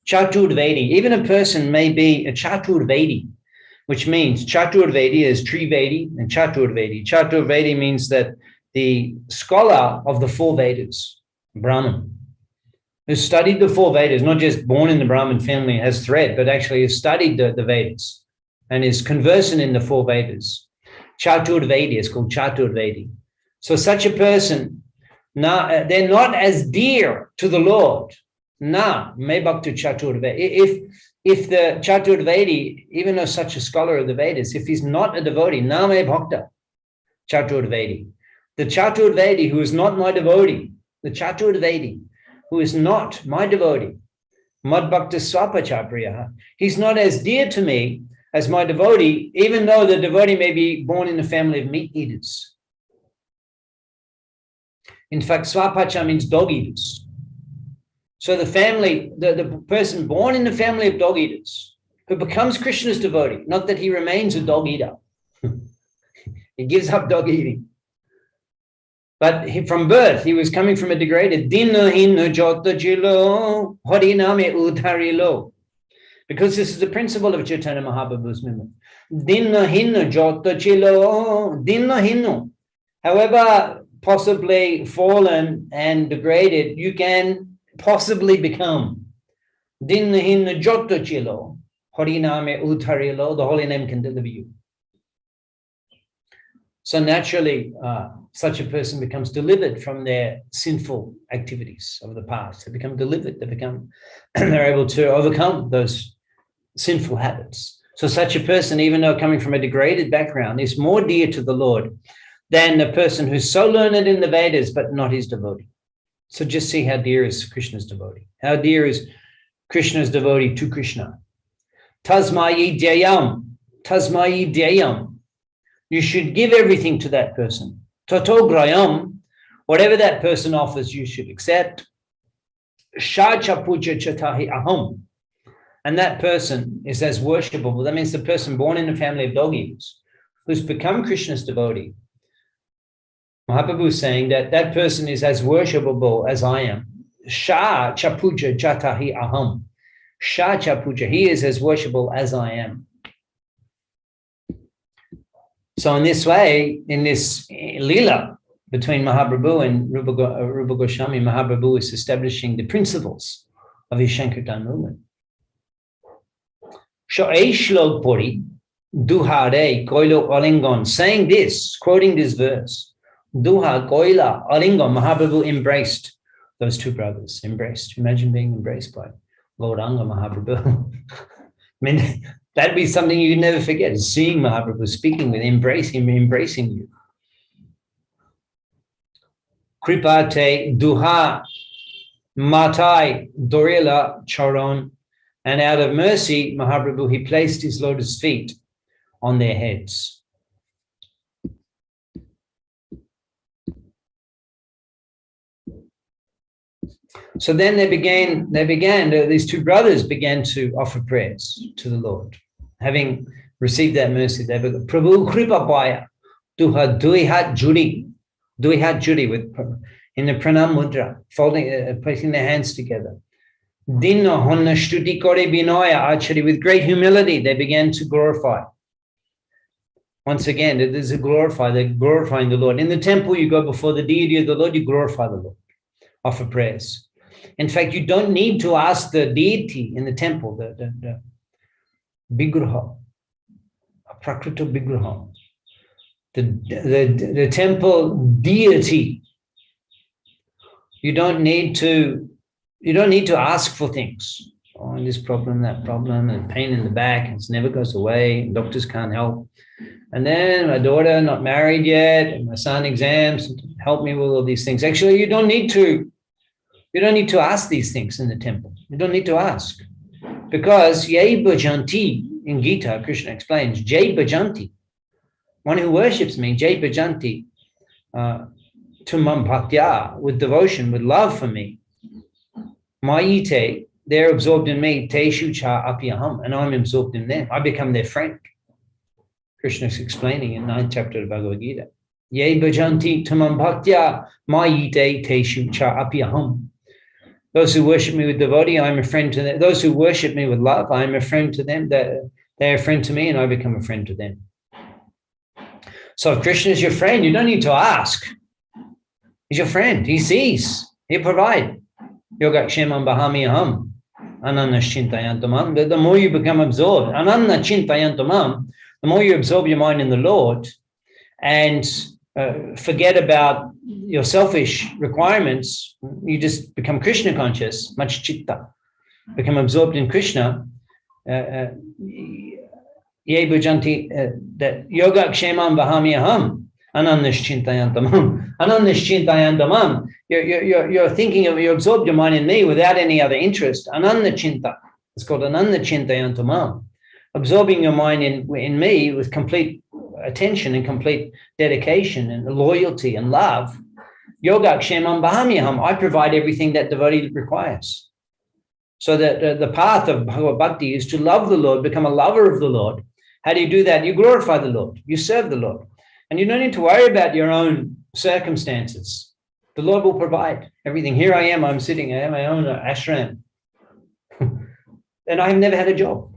Chaturvedi. Even a person may be a Chaturvedi, which means Chaturvedi is Trivedi and Chaturvedi. Chaturvedi means that the scholar of the four Vedas, Brahman, who studied the four Vedas, not just born in the Brahmin family and has thread, but actually has studied the Vedas and is conversant in the four Vedas. Chaturvedi is called Chaturvedi. So such a person, they're not as dear to the Lord. May bhakta Chaturvedi. If the Chaturvedi, even though such a scholar of the Vedas, if he's not a devotee, may bhakta Chaturvedi. The Chaturvedi who is not my devotee, the Chaturvedi who is not my devotee, Mad Bhakta Swapachapriya, he's not as dear to me as my devotee, even though the devotee may be born in a family of meat eaters. In fact, Swapacha means dog eaters. So the family, the person born in the family of dog eaters, who becomes Krishna's devotee, not that he remains a dog eater. He gives up dog eating. But from birth, he was coming from a degraded, because this is the principle of Chaitanya Mahaprabhu's movement. However possibly fallen and degraded you can possibly become. The holy name can deliver you. So naturally, such a person becomes delivered from their sinful activities of the past. They become delivered. They're able to overcome those sinful habits. So such a person, even though coming from a degraded background, is more dear to the Lord than the person who's so learned in the Vedas, but not his devotee. So just see how dear is Krishna's devotee. How dear is Krishna's devotee to Krishna. Tasmayi dhyayam. You should give everything to that person. Tato grayam, whatever that person offers, you should accept. Shacha puja chatahi aham. And that person is as worshipable. That means the person born in a family of dog eaters who's become Krishna's devotee. Mahaprabhu is saying that that person is as worshipable as I am. Sha chapuja jatahi aham. Sha chapuja, he is as worshipable as I am. So in this way, in this lila between Mahaprabhu and Rupa Goswami, Mahaprabhu is establishing the principles of his Shankartan movement. Shlok Puri, Duhare Koilo Alingon, saying this, quoting this verse, Duha Koila Alingon, Mahaprabhu embraced those two brothers, embraced. Imagine being embraced by Gauranga Mahaprabhu. I mean, that'd be something you never forget, seeing Mahaprabhu, speaking with him, embracing you. Kripate Duha Matai Dorila Charon, and out of mercy, Mahaprabhu, he placed his lotus feet on their heads. So then these two brothers began to offer prayers to the Lord. Having received that mercy, they began, Prabhu Kripa Paya, Duha Duihat Judi with in the Pranam Mudra, placing their hands together. Dinna Honna Shtuti Kore Binoya Achari, with great humility, they began to glorify. Once again, it is a glorify, they're glorifying the Lord. In the temple, you go before the deity of the Lord, you glorify the Lord, offer prayers. In fact, you don't need to ask the deity in the temple, the Vigraha, Prakrita Vigraha, the temple deity. You don't need to ask for things. Oh, this problem, that problem, and pain in the back, it never goes away, and doctors can't help. And then my daughter, not married yet, and my son exams, help me with all these things. Actually, you don't need to ask these things in the temple. You don't need to ask. Because Yai Bhajanti, in Gita, Krishna explains, Jai Bhajanti, one who worships me, Jai Bhajanti, Tumam Bhaktya, with devotion, with love for me. Mayite, they're absorbed in me, Te Shucha Apyaham, and I'm absorbed in them. I become their friend. Krishna is explaining in 9th chapter of Bhagavad Gita. Ye bhajanti tamam bhaktya mayite te shucha apyaham. Those who worship me with devotee, I'm a friend to them. Those who worship me with love, I'm a friend to them. They're a friend to me, and I become a friend to them. So if Krishna is your friend, you don't need to ask. He's your friend. He sees. He'll provide. Yoga kshemam bahami aham. Ananna chintayantamam. The more you become absorbed, ananna chintayantamam, the more you absorb your mind in the Lord and forget about your selfish requirements, you just become Krishna conscious, much chitta, become absorbed in Krishna. Ye bhujanti that yoga kshemam bahami aham ananishchintayantamam. Ananishchintayantamam. You're thinking of, you absorb your mind in me without any other interest. Anandachinta. It's called anandachintayantamam. Absorbing your mind in me with complete attention and complete dedication and loyalty and love. Yoga kshemam bahami aham. I provide everything that devotee requires. So that the path of Bhagavad Bhakti is to love the Lord, become a lover of the Lord. How do you do that? You glorify the Lord. You serve the Lord. And you don't need to worry about your own circumstances. The Lord will provide everything. Here I am, I'm sitting, I have my own ashram. And I've never had a job.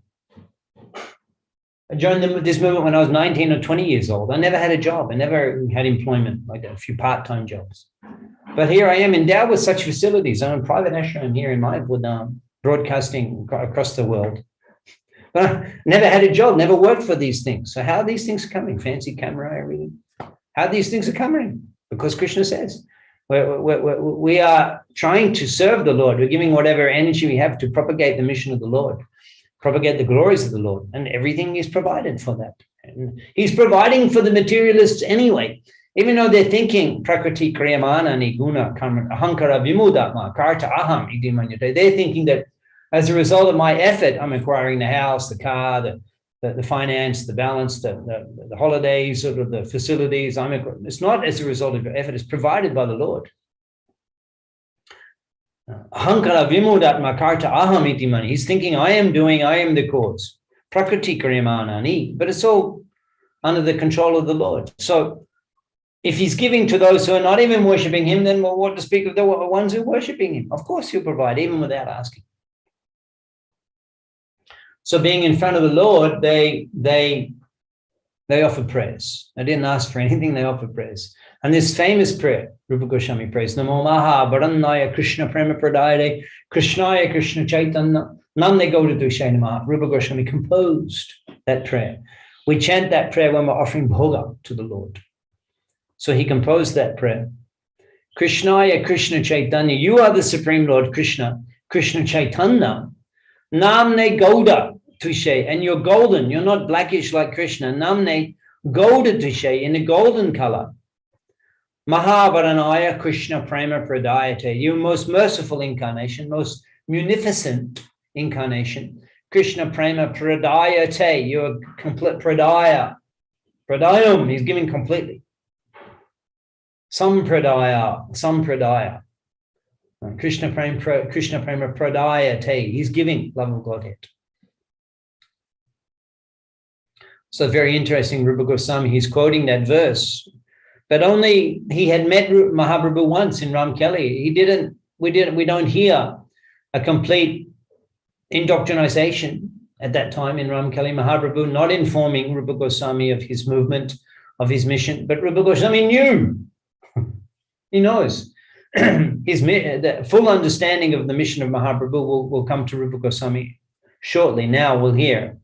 I joined this movement when I was 19 or 20 years old. I never had a job. I never had employment, like a few part-time jobs. But here I am endowed with such facilities. I'm a private ashram here in Mayapur, broadcasting across the world. But I never had a job, never worked for these things. So how are these things coming? Fancy camera, everything. How these things are coming? Because Krishna says, we are trying to serve the Lord. We're giving whatever energy we have to propagate the mission of the Lord, propagate the glories of the Lord, and everything is provided for that. And he's providing for the materialists anyway, even though they're thinking prakriti kriyamana niguna ahankara vimudatma karta aham iti manyate. They're thinking that as a result of my effort, I'm acquiring the house, the car, the finance, the balance, the holidays, sort of the facilities. It's not as a result of your effort. It's provided by the Lord. Ahankara vimudatma karta aham iti mani. He's thinking, I am the cause. Prakriti kriyamanani. But it's all under the control of the Lord. So if he's giving to those who are not even worshipping him, then what to speak of the ones who are worshipping him? Of course he'll provide, even without asking. So being in front of the Lord, they offer prayers. They didn't ask for anything, they offered prayers. And this famous prayer, Rupa Goswami prays, Namo Maha Varannaya Krishna Prema Pradayate Krishnaya Krishna Chaitanya Nande Gauda Dushay Namaha. Rupa Goswami composed that prayer. We chant that prayer when we're offering bhoga to the Lord. So he composed that prayer. Krishnaya Krishna Chaitanya, you are the Supreme Lord Krishna, Krishna Chaitanya. Namne Gauda Tushe, and you're golden. You're not blackish like Krishna. Namne Gauda Tushe, in a golden color. Mahavaranaya Krishna Prema Pradayate, you most merciful incarnation, most munificent incarnation. Krishna Prema Pradayate, you're complete Pradaya. Pradayam, he's giving completely. Sampradaya. Krishna Prema Pradayate, he's giving love of Godhead. So very interesting, Rupa Goswami, he's quoting that verse, but only he had met Mahaprabhu once in Ramkelly. We don't hear a complete indoctrination at that time in Ramkelly. Mahaprabhu not informing Rupa Goswami of his movement, of his mission, but Rupa Goswami knew. He knows. The full understanding of the mission of Mahaprabhu will come to Rupa Goswami shortly. Now we'll hear.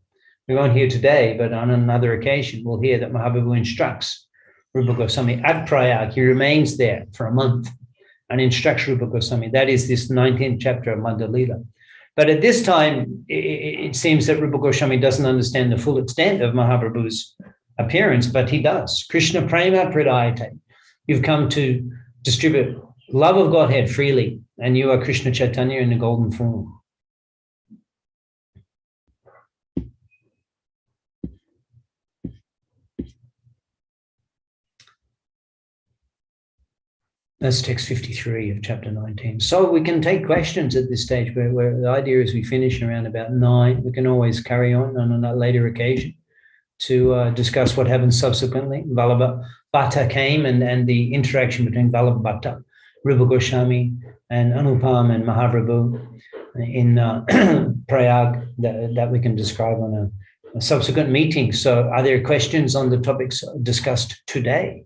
We won't hear today, but on another occasion, we'll hear that Mahaprabhu instructs Rupa Goswami at Prayag. He remains there for a month and instructs Rupa Goswami. That is this 19th chapter of Madhya-lila. But at this time, it seems that Rupa Goswami doesn't understand the full extent of Mahaprabhu's appearance, but he does. Krishna Prema Pradayate. You've come to distribute love of Godhead freely, and you are Krishna Chaitanya in the golden form. That's text 53 of chapter 19. So we can take questions at this stage, where the idea is we finish around about 9. We can always carry on a later occasion to discuss what happens subsequently. Vallabha Bhatta came and the interaction between Vallabha Bhatta Rupa Goswami and Anupam and Mahaprabhu in Prayag that we can describe on a subsequent meeting. So are there questions on the topics discussed today?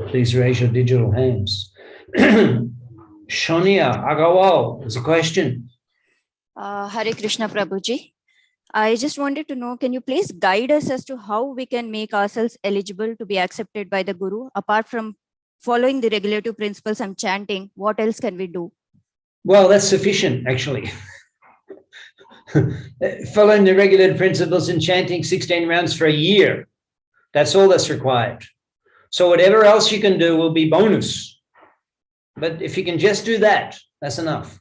Please raise your digital hands. Shania Agawal, there's a question. Hare Krishna Prabhuji. I just wanted to know, can you please guide us as to how we can make ourselves eligible to be accepted by the Guru? Apart from following the regulative principles and chanting, what else can we do? Well, that's sufficient, actually. Following the regulative principles and chanting 16 rounds for a year, that's all that's required. So whatever else you can do will be bonus. But if you can just do that, that's enough.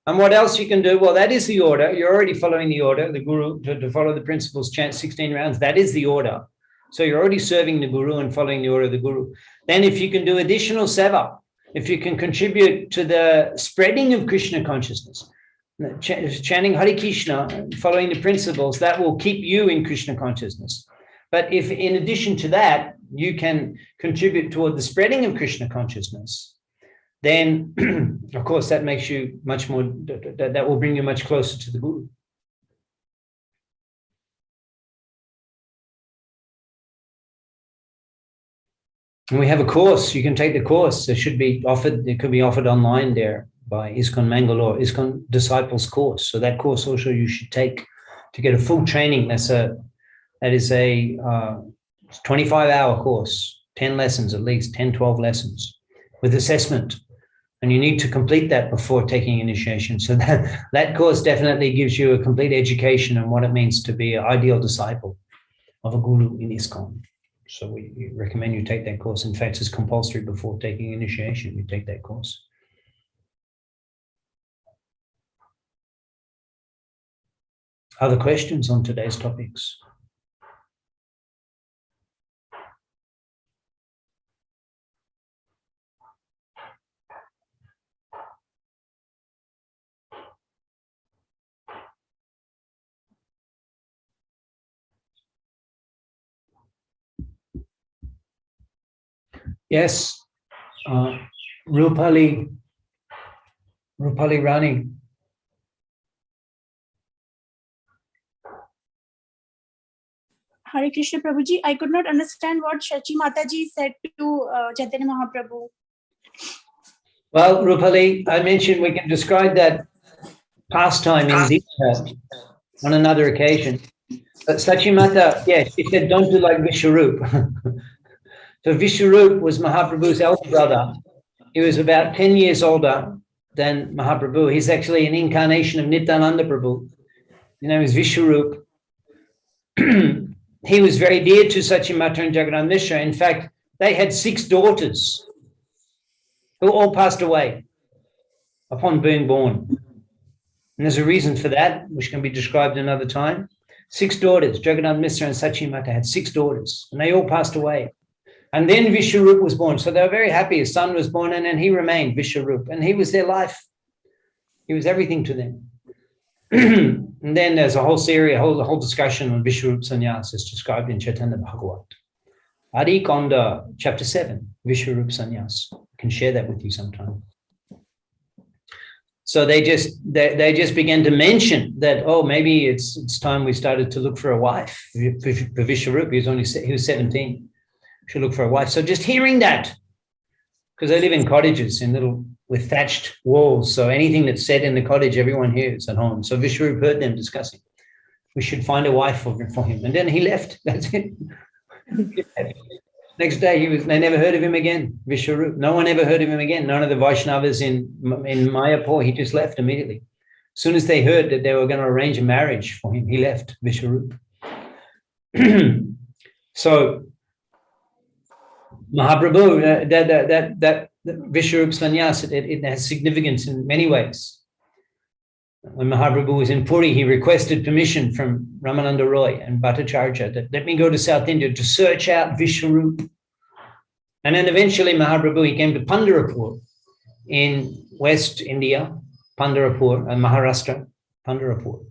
And what else you can do? Well, that is the order. You're already following the order, the Guru, to follow the principles, chant 16 rounds. That is the order. So you're already serving the Guru and following the order of the Guru. Then if you can do additional seva, if you can contribute to the spreading of Krishna consciousness, chanting Hare Krishna, following the principles, that will keep you in Krishna consciousness. But if in addition to that, you can contribute toward the spreading of Krishna consciousness, then, of course, that makes you much more, that will bring you much closer to the Guru. And we have a course. You can take the course. It should be offered. It could be offered online there by ISKCON Mangalore, ISKCON Disciples Course. So that course also you should take to get a full training. That is a 25-hour course, 10 lessons at least, 10, 12 lessons with assessment. And you need to complete that before taking initiation. So that course definitely gives you a complete education on what it means to be an ideal disciple of a Guru in ISKCON. So we recommend you take that course. In fact, it's compulsory before taking initiation. You take that course. Other questions on today's topics? Yes, Rupali Rani. Hare Krishna Prabhuji, I could not understand what Shachi Mataji said to Chaitanya Mahaprabhu. Well, Rupali, I mentioned we can describe that pastime in detail on another occasion. But Sachimata, yes, she said, don't do like Vishwarup. So Vishwarup was Mahaprabhu's elder brother. He was about 10 years older than Mahaprabhu. He's actually an incarnation of Nityananda Prabhu. His name is Vishwarup. He was very dear to Sachimata and Jagannath Mishra. In fact, they had 6 daughters who all passed away upon being born. And there's a reason for that, which can be described another time. 6 daughters, Jagannath Mishra and Sachimata had 6 daughters, and they all passed away. And then Vishwarup was born. So they were very happy. His son was born, and then he remained Vishwarup. And he was their life. He was everything to them. And then there's a whole series, a whole discussion on Vishwarup Sannyas as described in Chaitanya Bhagavat. Adi Konda, chapter 7, Vishwarup Sannyas. I can share that with you sometime. So they just began to mention that, oh, maybe it's time we started to look for a wife. For Vishwarup, he was 17. Should look for a wife. So just hearing that, because they live in cottages with thatched walls. So anything that's said in the cottage, everyone hears at home. So Vishwarup heard them discussing. We should find a wife for him. And then he left. That's it. Next day, they never heard of him again. Vishwarup. No one ever heard of him again. None of the Vaishnavas in Mayapur. He just left immediately. As soon as they heard that they were going to arrange a marriage for him, he left Vishwarup. So Mahaprabhu, that Vishwarup Sannyas, it has significance in many ways. When Mahaprabhu was in Puri, he requested permission from Ramananda Roy and Bhattacharya that let me go to South India to search out Vishwarup. And then eventually Mahaprabhu, he came to Pandharpur in West India, Pandharpur and Maharashtra, Pandharpur.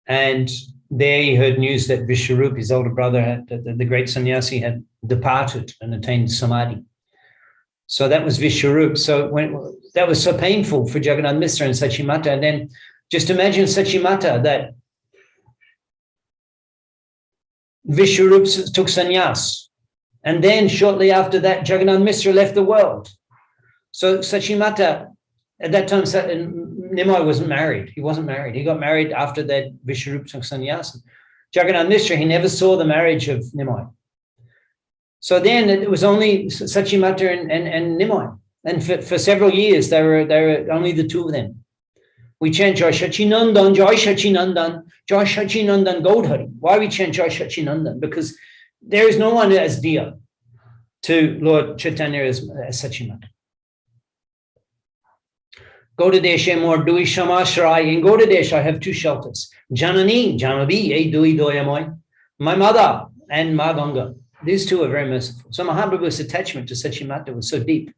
And there he heard news that Vishwarup, his older brother, the great sannyasi, had departed and attained samadhi. So that was Vishwarup. So that was so painful for Jagannath Mishra and Sachimata. And then just imagine Sachimata, that Vishwarup took sannyas. And then shortly after that, Jagannath Mishra left the world. So Sachimata, at that time, Nimai wasn't married. He wasn't married. He got married after that Vishwarup took sannyas. Jagannath Mishra, he never saw the marriage of Nimai. So then it was only Sachimata and Nimai. And for several years, they were only the two of them. We chant Jai Shachinandan, Jai Shachinandan, Jai Shachinandan Gaudhari. Why we chant Jai Shachinandan? Because there is no one as dear to Lord Chaitanya as Sachimata. Gaudadesh more Dui Shamashrai. In Gaudadesh, I have two shelters. Janani, Janavi, Dui Doyamoy. My mother and Ma Ganga. These two are very merciful. So Mahaprabhu's attachment to Sachimata was so deep.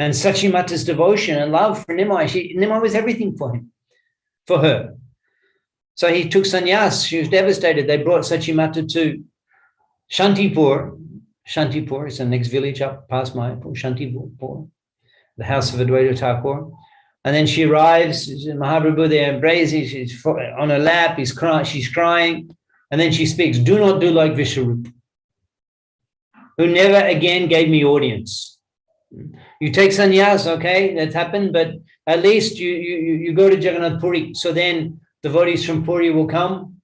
And Sachimata's devotion and love for Nimai, Nimai was everything for him, for her. So he took sannyas. She was devastated. They brought Sachimata to Shantipur. Shantipur is the next village up past Mayapur, Shantipur, the house of Advaita Thakur. And then she arrives, Mahaprabhu there embraces, she's on her lap, she's crying. And then she speaks, do not do like Vishwarup, who never again gave me audience. You take sannyas, okay, that happened, but at least you go to Jagannath Puri. So then devotees from Puri will come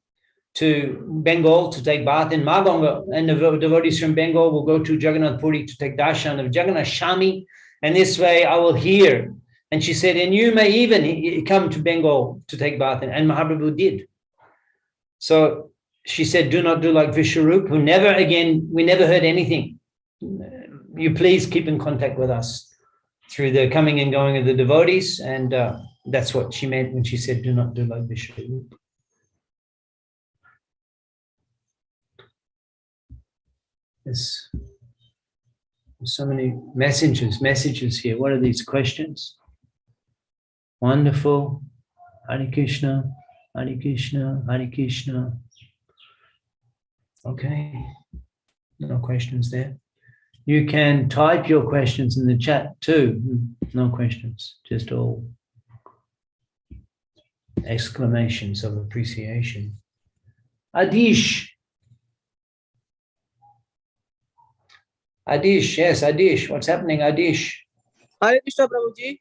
to Bengal to take bath in Maganga, and the devotees from Bengal will go to Jagannath Puri to take darshan of Jagannath Shami, and this way I will hear. And she said, and you may even come to Bengal to take bath, and Mahaprabhu did. So she said, do not do like Vishwarup, who never again, we never heard anything. You please keep in contact with us through the coming and going of the devotees. And that's what she meant when she said, do not do like Vishwarup. There's so many messages here. What are these questions? Wonderful. Hare Krishna, Hare Krishna, Hare Krishna. Okay. No questions there. You can type your questions in the chat too. No questions, just all exclamations of appreciation. Adish. Adish, yes, Adish. What's happening, Adish? Hare Krishna, Prabhuji.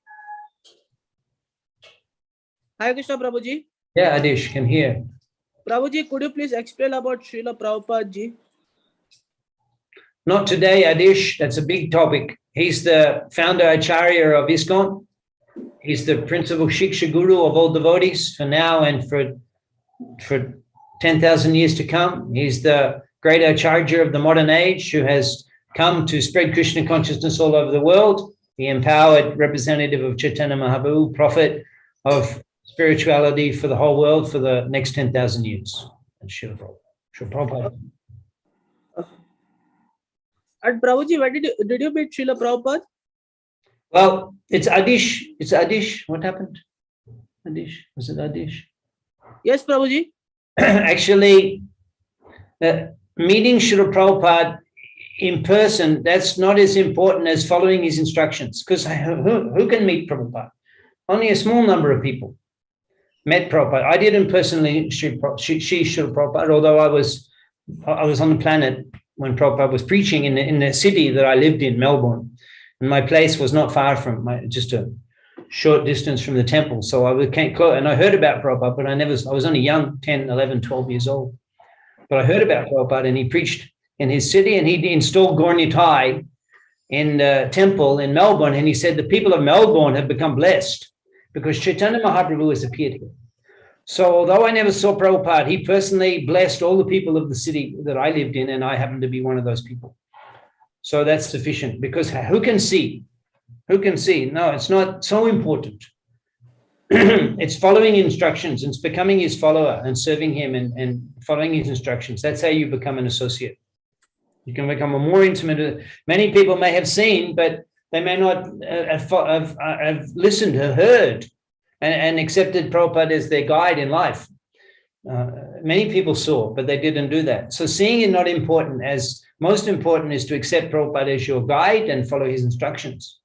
Hare Krishna, Prabhuji. Yeah, Adish, can hear. Prabhuji, could you please explain about Srila Prabhupada ji? Not today, Adish. That's a big topic. He's the founder Acharya of ISKCON. He's the principal Shiksha Guru of all devotees for now and for 10,000 years to come. He's the great Acharya of the modern age who has come to spread Krishna consciousness all over the world. The empowered representative of Chaitanya Mahaprabhu, prophet of spirituality for the whole world for the next 10,000 years. And Srila Prabhupada. And Prabhuji, where did you meet Srila Prabhupada? Well, it's Adish. It's Adish. What happened? Adish. Was it Adish? Yes, Prabhuji. Actually, meeting Srila Prabhupada in person, that's not as important as following his instructions. Because who can meet Prabhupada? Only a small number of people met Prabhupada. I didn't personally see Srila Prabhupada, although I was on the planet when Prabhupada was preaching in the city that I lived in, Melbourne. And my place was not far from just a short distance from the temple. So I came close, and I heard about Prabhupada, but I was only young, 10, 11, 12 years old. But I heard about Prabhupada, and he preached in his city, and he installed Gaur Nitai in the temple in Melbourne. And he said the people of Melbourne have become blessed because Chaitanya Mahaprabhu has appeared here. So although I never saw Prabhupada, he personally blessed all the people of the city that I lived in, and I happened to be one of those people. So that's sufficient, because who can see? Who can see? No, it's not so important. It's following instructions. It's becoming his follower and serving him and following his instructions. That's how you become an associate. You can become a more intimate. Many people may have seen, but they may not have listened or heard and accepted Prabhupada as their guide in life. Many people saw, but they didn't do that. So seeing is not important. As most important is to accept Prabhupada as your guide and follow his instructions.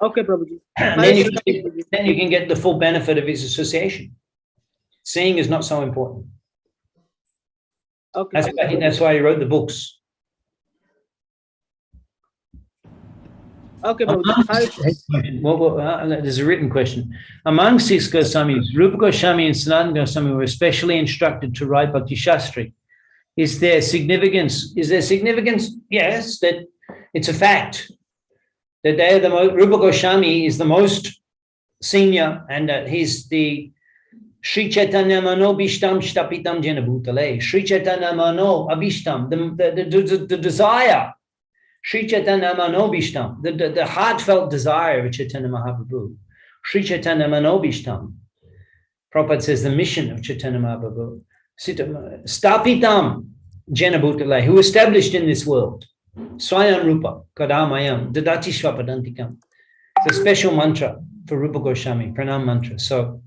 Okay, Prabhuji. And then you can get the full benefit of his association. Seeing is not so important. Okay. That's why he wrote the books. Okay, Prabhuji. There's a written question. Among 6 Goswamis, Rupa Goswami and Sanatana Goswami were especially instructed to write Bhakti Shastri. Is there significance? Yes, that it's a fact that they are the most. Rupa Goswami is the most senior, and that he's the Sri Chaitanya Mano Bhishtam Shtapitam Jena Bhutale. Sri Chaitanya Mano Abhishtam, the desire. Sri Chaitanya Mano Bhishtam, the heartfelt desire of Chaitanya Mahaprabhu. Sri Chaitanya Mano Bhishtam. Prabhupada says the mission of Chaitanya Mahaprabhu. Stapitam Jena Bhutale, who established in this world. Swayam Rupa Kadamayam Dadati Swapadantikam. It's a special mantra for Rupa Goswami, Pranam mantra. So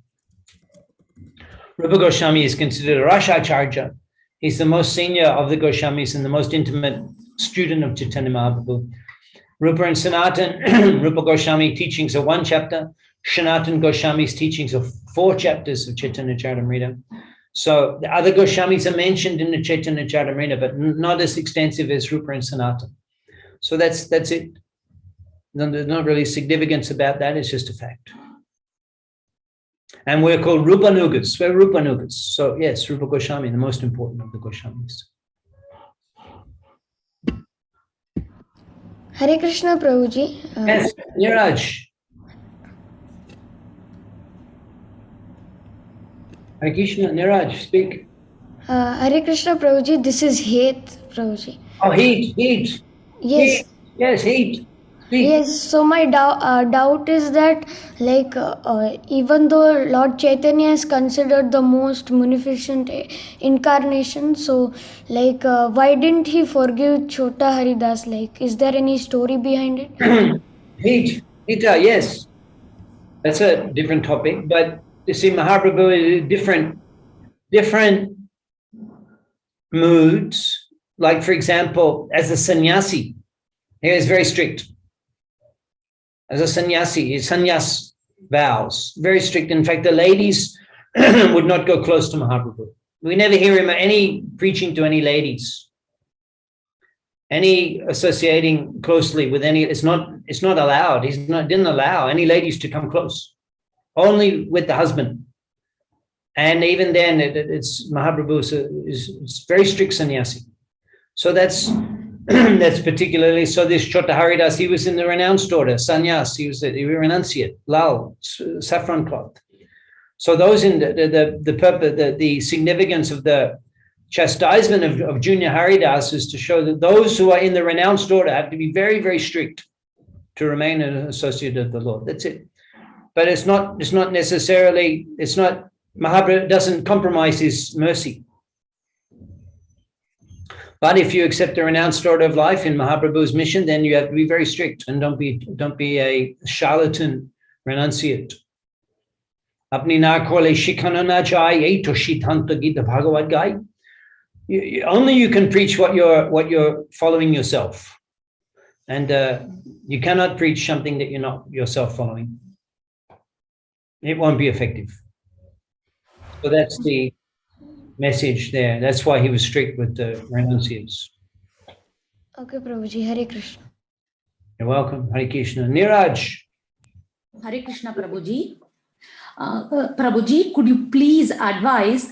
Rupa Goswami is considered a Rashacharya. He's the most senior of the Goswamis and the most intimate student of Chaitanya Mahaprabhu. Rupa and Sanatan, Rupa Goswami teachings are 1 chapter. Sanatan Goswami's teachings are 4 chapters of Chaitanya Charitamrita. So the other Goswamis are mentioned in the Chaitanya Charitamrita, but not as extensive as Rupa and Sanatan. So that's it. There's not really significance about that. It's just a fact. And we're called Rupanugas. We're Rupanugas. So yes, Rupa Goswami, the most important of the Goswamis. Hare Krishna, Prabhuji. Yes, Niraj. Hare Krishna, Niraj, speak. Hare Krishna, Prabhuji. This is Heet, Prabhuji. Oh, Heet. Yes. Heet. Yes, Heet. Speak. Yes, so my doubt is that, like, even though Lord Chaitanya is considered the most munificent incarnation, so, like, why didn't he forgive Chota Haridas? Like, is there any story behind it? Hita, yes. That's a different topic, but you see, Mahaprabhu is different moods. Like, for example, as a sannyasi, he is very strict. As a sannyasi, his sannyas vows, very strict. In fact, the ladies would not go close to Mahaprabhu. We never hear him any preaching to any ladies, any associating closely with any. It's not allowed. Didn't allow any ladies to come close, only with the husband. And even then, it's Mahaprabhu is very strict sannyasi. So that's particularly so. This Chota Haridas, he was in the renounced order, sannyas. He was a renunciate, lal, saffron cloth. So those in the purpose, the significance of the chastisement of junior Haridas is to show that those who are in the renounced order have to be very, very strict to remain an associate of the Lord. That's it. But it's not necessarily. Mahaprabhu doesn't compromise his mercy. But if you accept the renounced order of life in Mahaprabhu's mission, then you have to be very strict and don't be a charlatan renunciate. Apni na kole shikhana na jai to shithanta Gita Bhagavad Gai. Only you can preach what you're following yourself, and you cannot preach something that you're not yourself following. It won't be effective. So that's the message there. That's why he was strict with the renunciates. Okay, Prabhuji. Hare Krishna. You're welcome. Hare Krishna. Niraj. Hare Krishna, Prabhuji. Prabhuji, could you please advise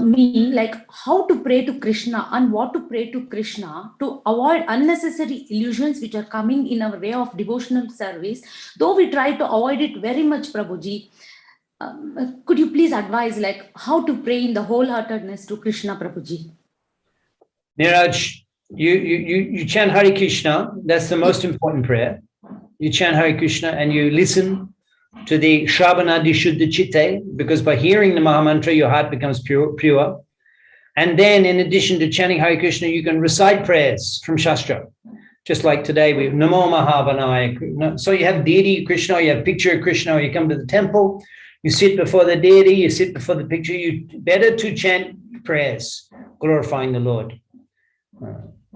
me, like, how to pray to Krishna and what to pray to Krishna to avoid unnecessary illusions which are coming in our way of devotional service, though we try to avoid it very much, Prabhuji. Could you please advise, like, how to pray in the wholeheartedness to Krishna, Prabhuji? Niraj, you chant Hare Krishna. That's the most important prayer. You chant Hare Krishna and you listen to the Shravanadi Shuddha Chitte, because by hearing the Mahamantra, your heart becomes pure. And then in addition to chanting Hare Krishna, you can recite prayers from Shastra. Just like today, we have Namo Mahavanaya. So you have deity Krishna, or you have picture of Krishna, or you come to the temple, You sit before the deity, you sit before the picture, you better to chant prayers, glorifying the Lord.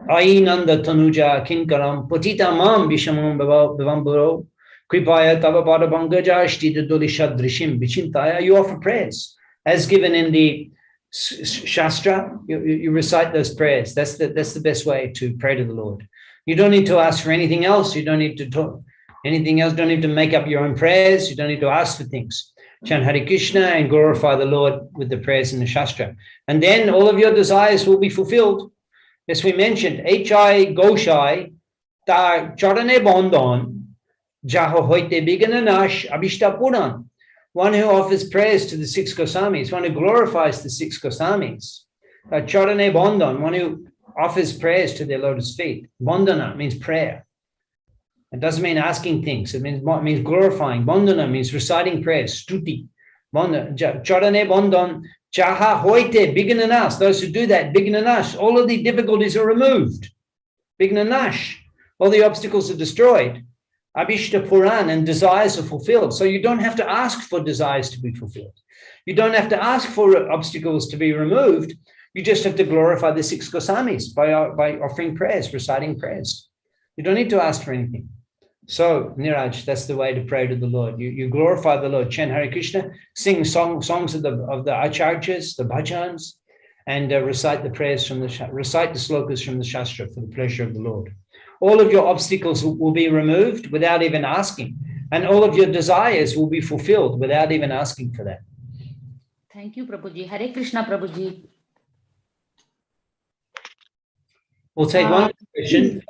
Ainanda tanuja kinkaram patita mam vishamam bhavamburo kripaya tavapada bangaja shtita dolishadrishim vichintaya. You offer prayers as given in the Shastra. You recite those prayers. That's the best way to pray to the Lord. You don't need to ask for anything else. You don't need to talk anything else. You don't need to make up your own prayers. You don't need to ask for things. Chant Hare Krishna and glorify the Lord with the prayers in the Shastra. And then all of your desires will be fulfilled. As we mentioned, H.I. Goshai, Tar Charane Bondon, Jaho Hoite Bigananash, Abhishta Puran. One who offers prayers to the 6 Gosamis, one who glorifies the 6 Gosamis. Charane Bondon, one who offers prayers to their lotus feet. Bondana means prayer. It doesn't mean asking things. It means glorifying. Bandhana means reciting prayers. Stuti. Charane bandhan. Jaha hoite. Bignanas. Those who do that. Bignanas. All of the difficulties are removed. Bignanash. All the obstacles are destroyed. Abhishta Puran, and desires are fulfilled. So you don't have to ask for desires to be fulfilled. You don't have to ask for obstacles to be removed. You just have to glorify the 6 Gosamis by offering prayers, reciting prayers. You don't need to ask for anything. So, Niraj, that's the way to pray to the Lord. You glorify the Lord, chant Hare Krishna, sing songs of the acharyas, the bhajans, and recite the prayers recite the slokas from the Shastra for the pleasure of the Lord. All of your obstacles will be removed without even asking, and all of your desires will be fulfilled without even asking for that. Thank you, Prabhuji. Hare Krishna, Prabhuji. We'll take one question.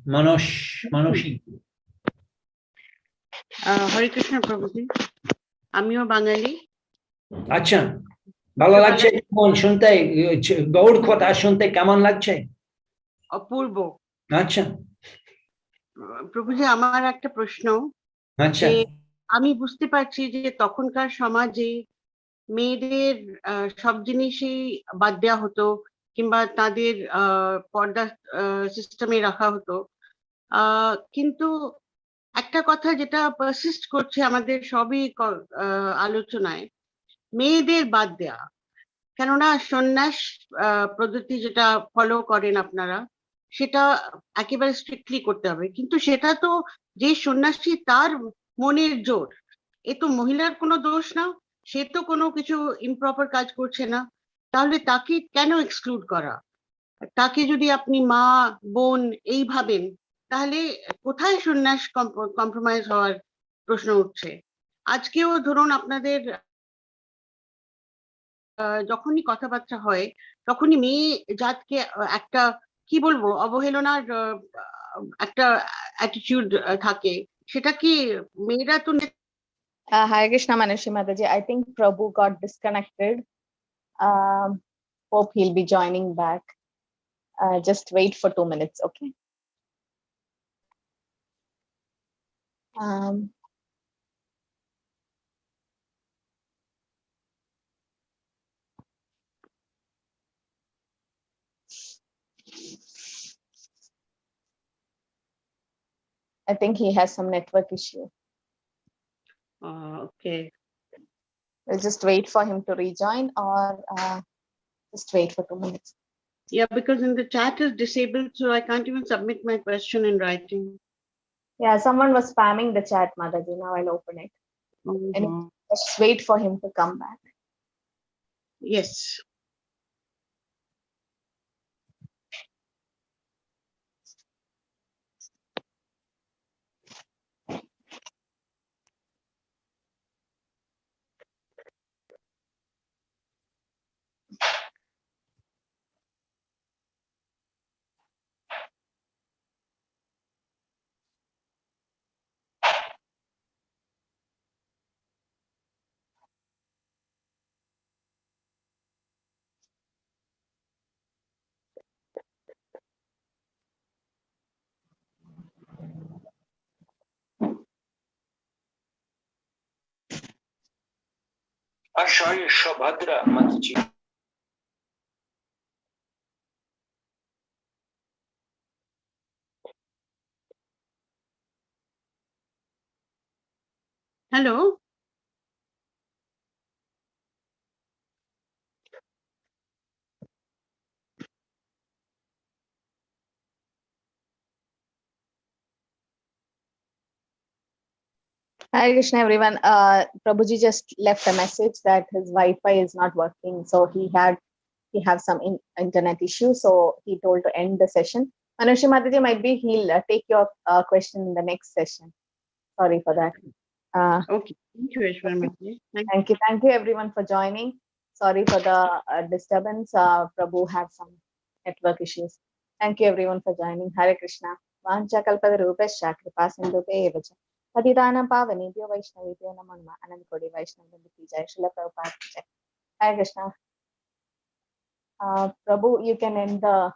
Manoshi. Hare Krishna, Prabhuji. আমিও বাঙালি। আচ্ছা, ভালো লাগছে কোন শুনতে? গৌড় কথা শুনতে কেমন লাগছে? অপূর্ব। আচ্ছা প্রভুজি, আমার একটা প্রশ্ন। আচ্ছা, আমি বুঝতে পারছি যে তখনকার সমাজে মেয়েদের সব জিনিসই বাদ দেওয়া হতো, কিংবা তাদের পর্দা সিস্টেমে রাখা হতো, কিন্তু একটা কথা যেটা পারসিস্ট করছে আমাদের সবই আলোচনায়, মেয়েদের বাদ দেয়া। কেননা সন্ন্যাস পদ্ধতি যেটা ফলো করেন আপনারা, সেটা একেবারে স্ট্রিক্টলি করতে হবে, কিন্তু সেটা তো যে সন্ন্যাসী তার মনের জোর, এ তো মহিলার কোনো দোষ না, সে তো কোনো কিছু ইমপ্রপার কাজ করছে না, তাহলে তাকে কেন এক্সক্লুড করা? তাকে যদি আপনি মা বোন এই ভাবেন, তাহলে কোথায় সন্ন্যাস কম্প্রোমাইজ হওয়ার প্রশ্ন উঠছে? আজকেও ধরুন আপনাদের যখনই কথাবার্তা হয়, তখনই মেয়ে জাতকে একটা কি বলবো অবহেলনার একটা অ্যাটিটিউড থাকে, সেটা কি মেয়েরা তো Hare Krishna Manushi Mataji, I think Prabhu got disconnected. Hope he'll be joining back. Just wait for 2 minutes, okay? I think he has some network issue. Okay. We'll just wait for him to rejoin, or just wait for 2 minutes. Yeah, because in the chat is disabled, so I can't even submit my question in writing. Yeah, someone was spamming the chat, Mataji. Now I'll open it. And just wait for him to come back. Yes. Acharya Shabhadra Mataji. Hello. Hare Krishna, everyone. Prabhuji just left a message that his Wi-Fi is not working, so he have some internet issue, so he told to end the session. Manushi Mataji, might be he'll take your question in the next session. Sorry for that. Okay. Thank you, Ashwar Mataji. Thank you everyone for joining. Sorry for the disturbance. Prabhu had some network issues. Thank you everyone for joining. Hare Krishna. Vancha kalpada rupescha kripa sindhupe evacha. Patitanam pavanebhyo vaishnavebhyo namo namah. Anand kodi Vaishnava ki jai. Srila Prabhupada ki jai. Hare Krishna. Prabhu, you can end the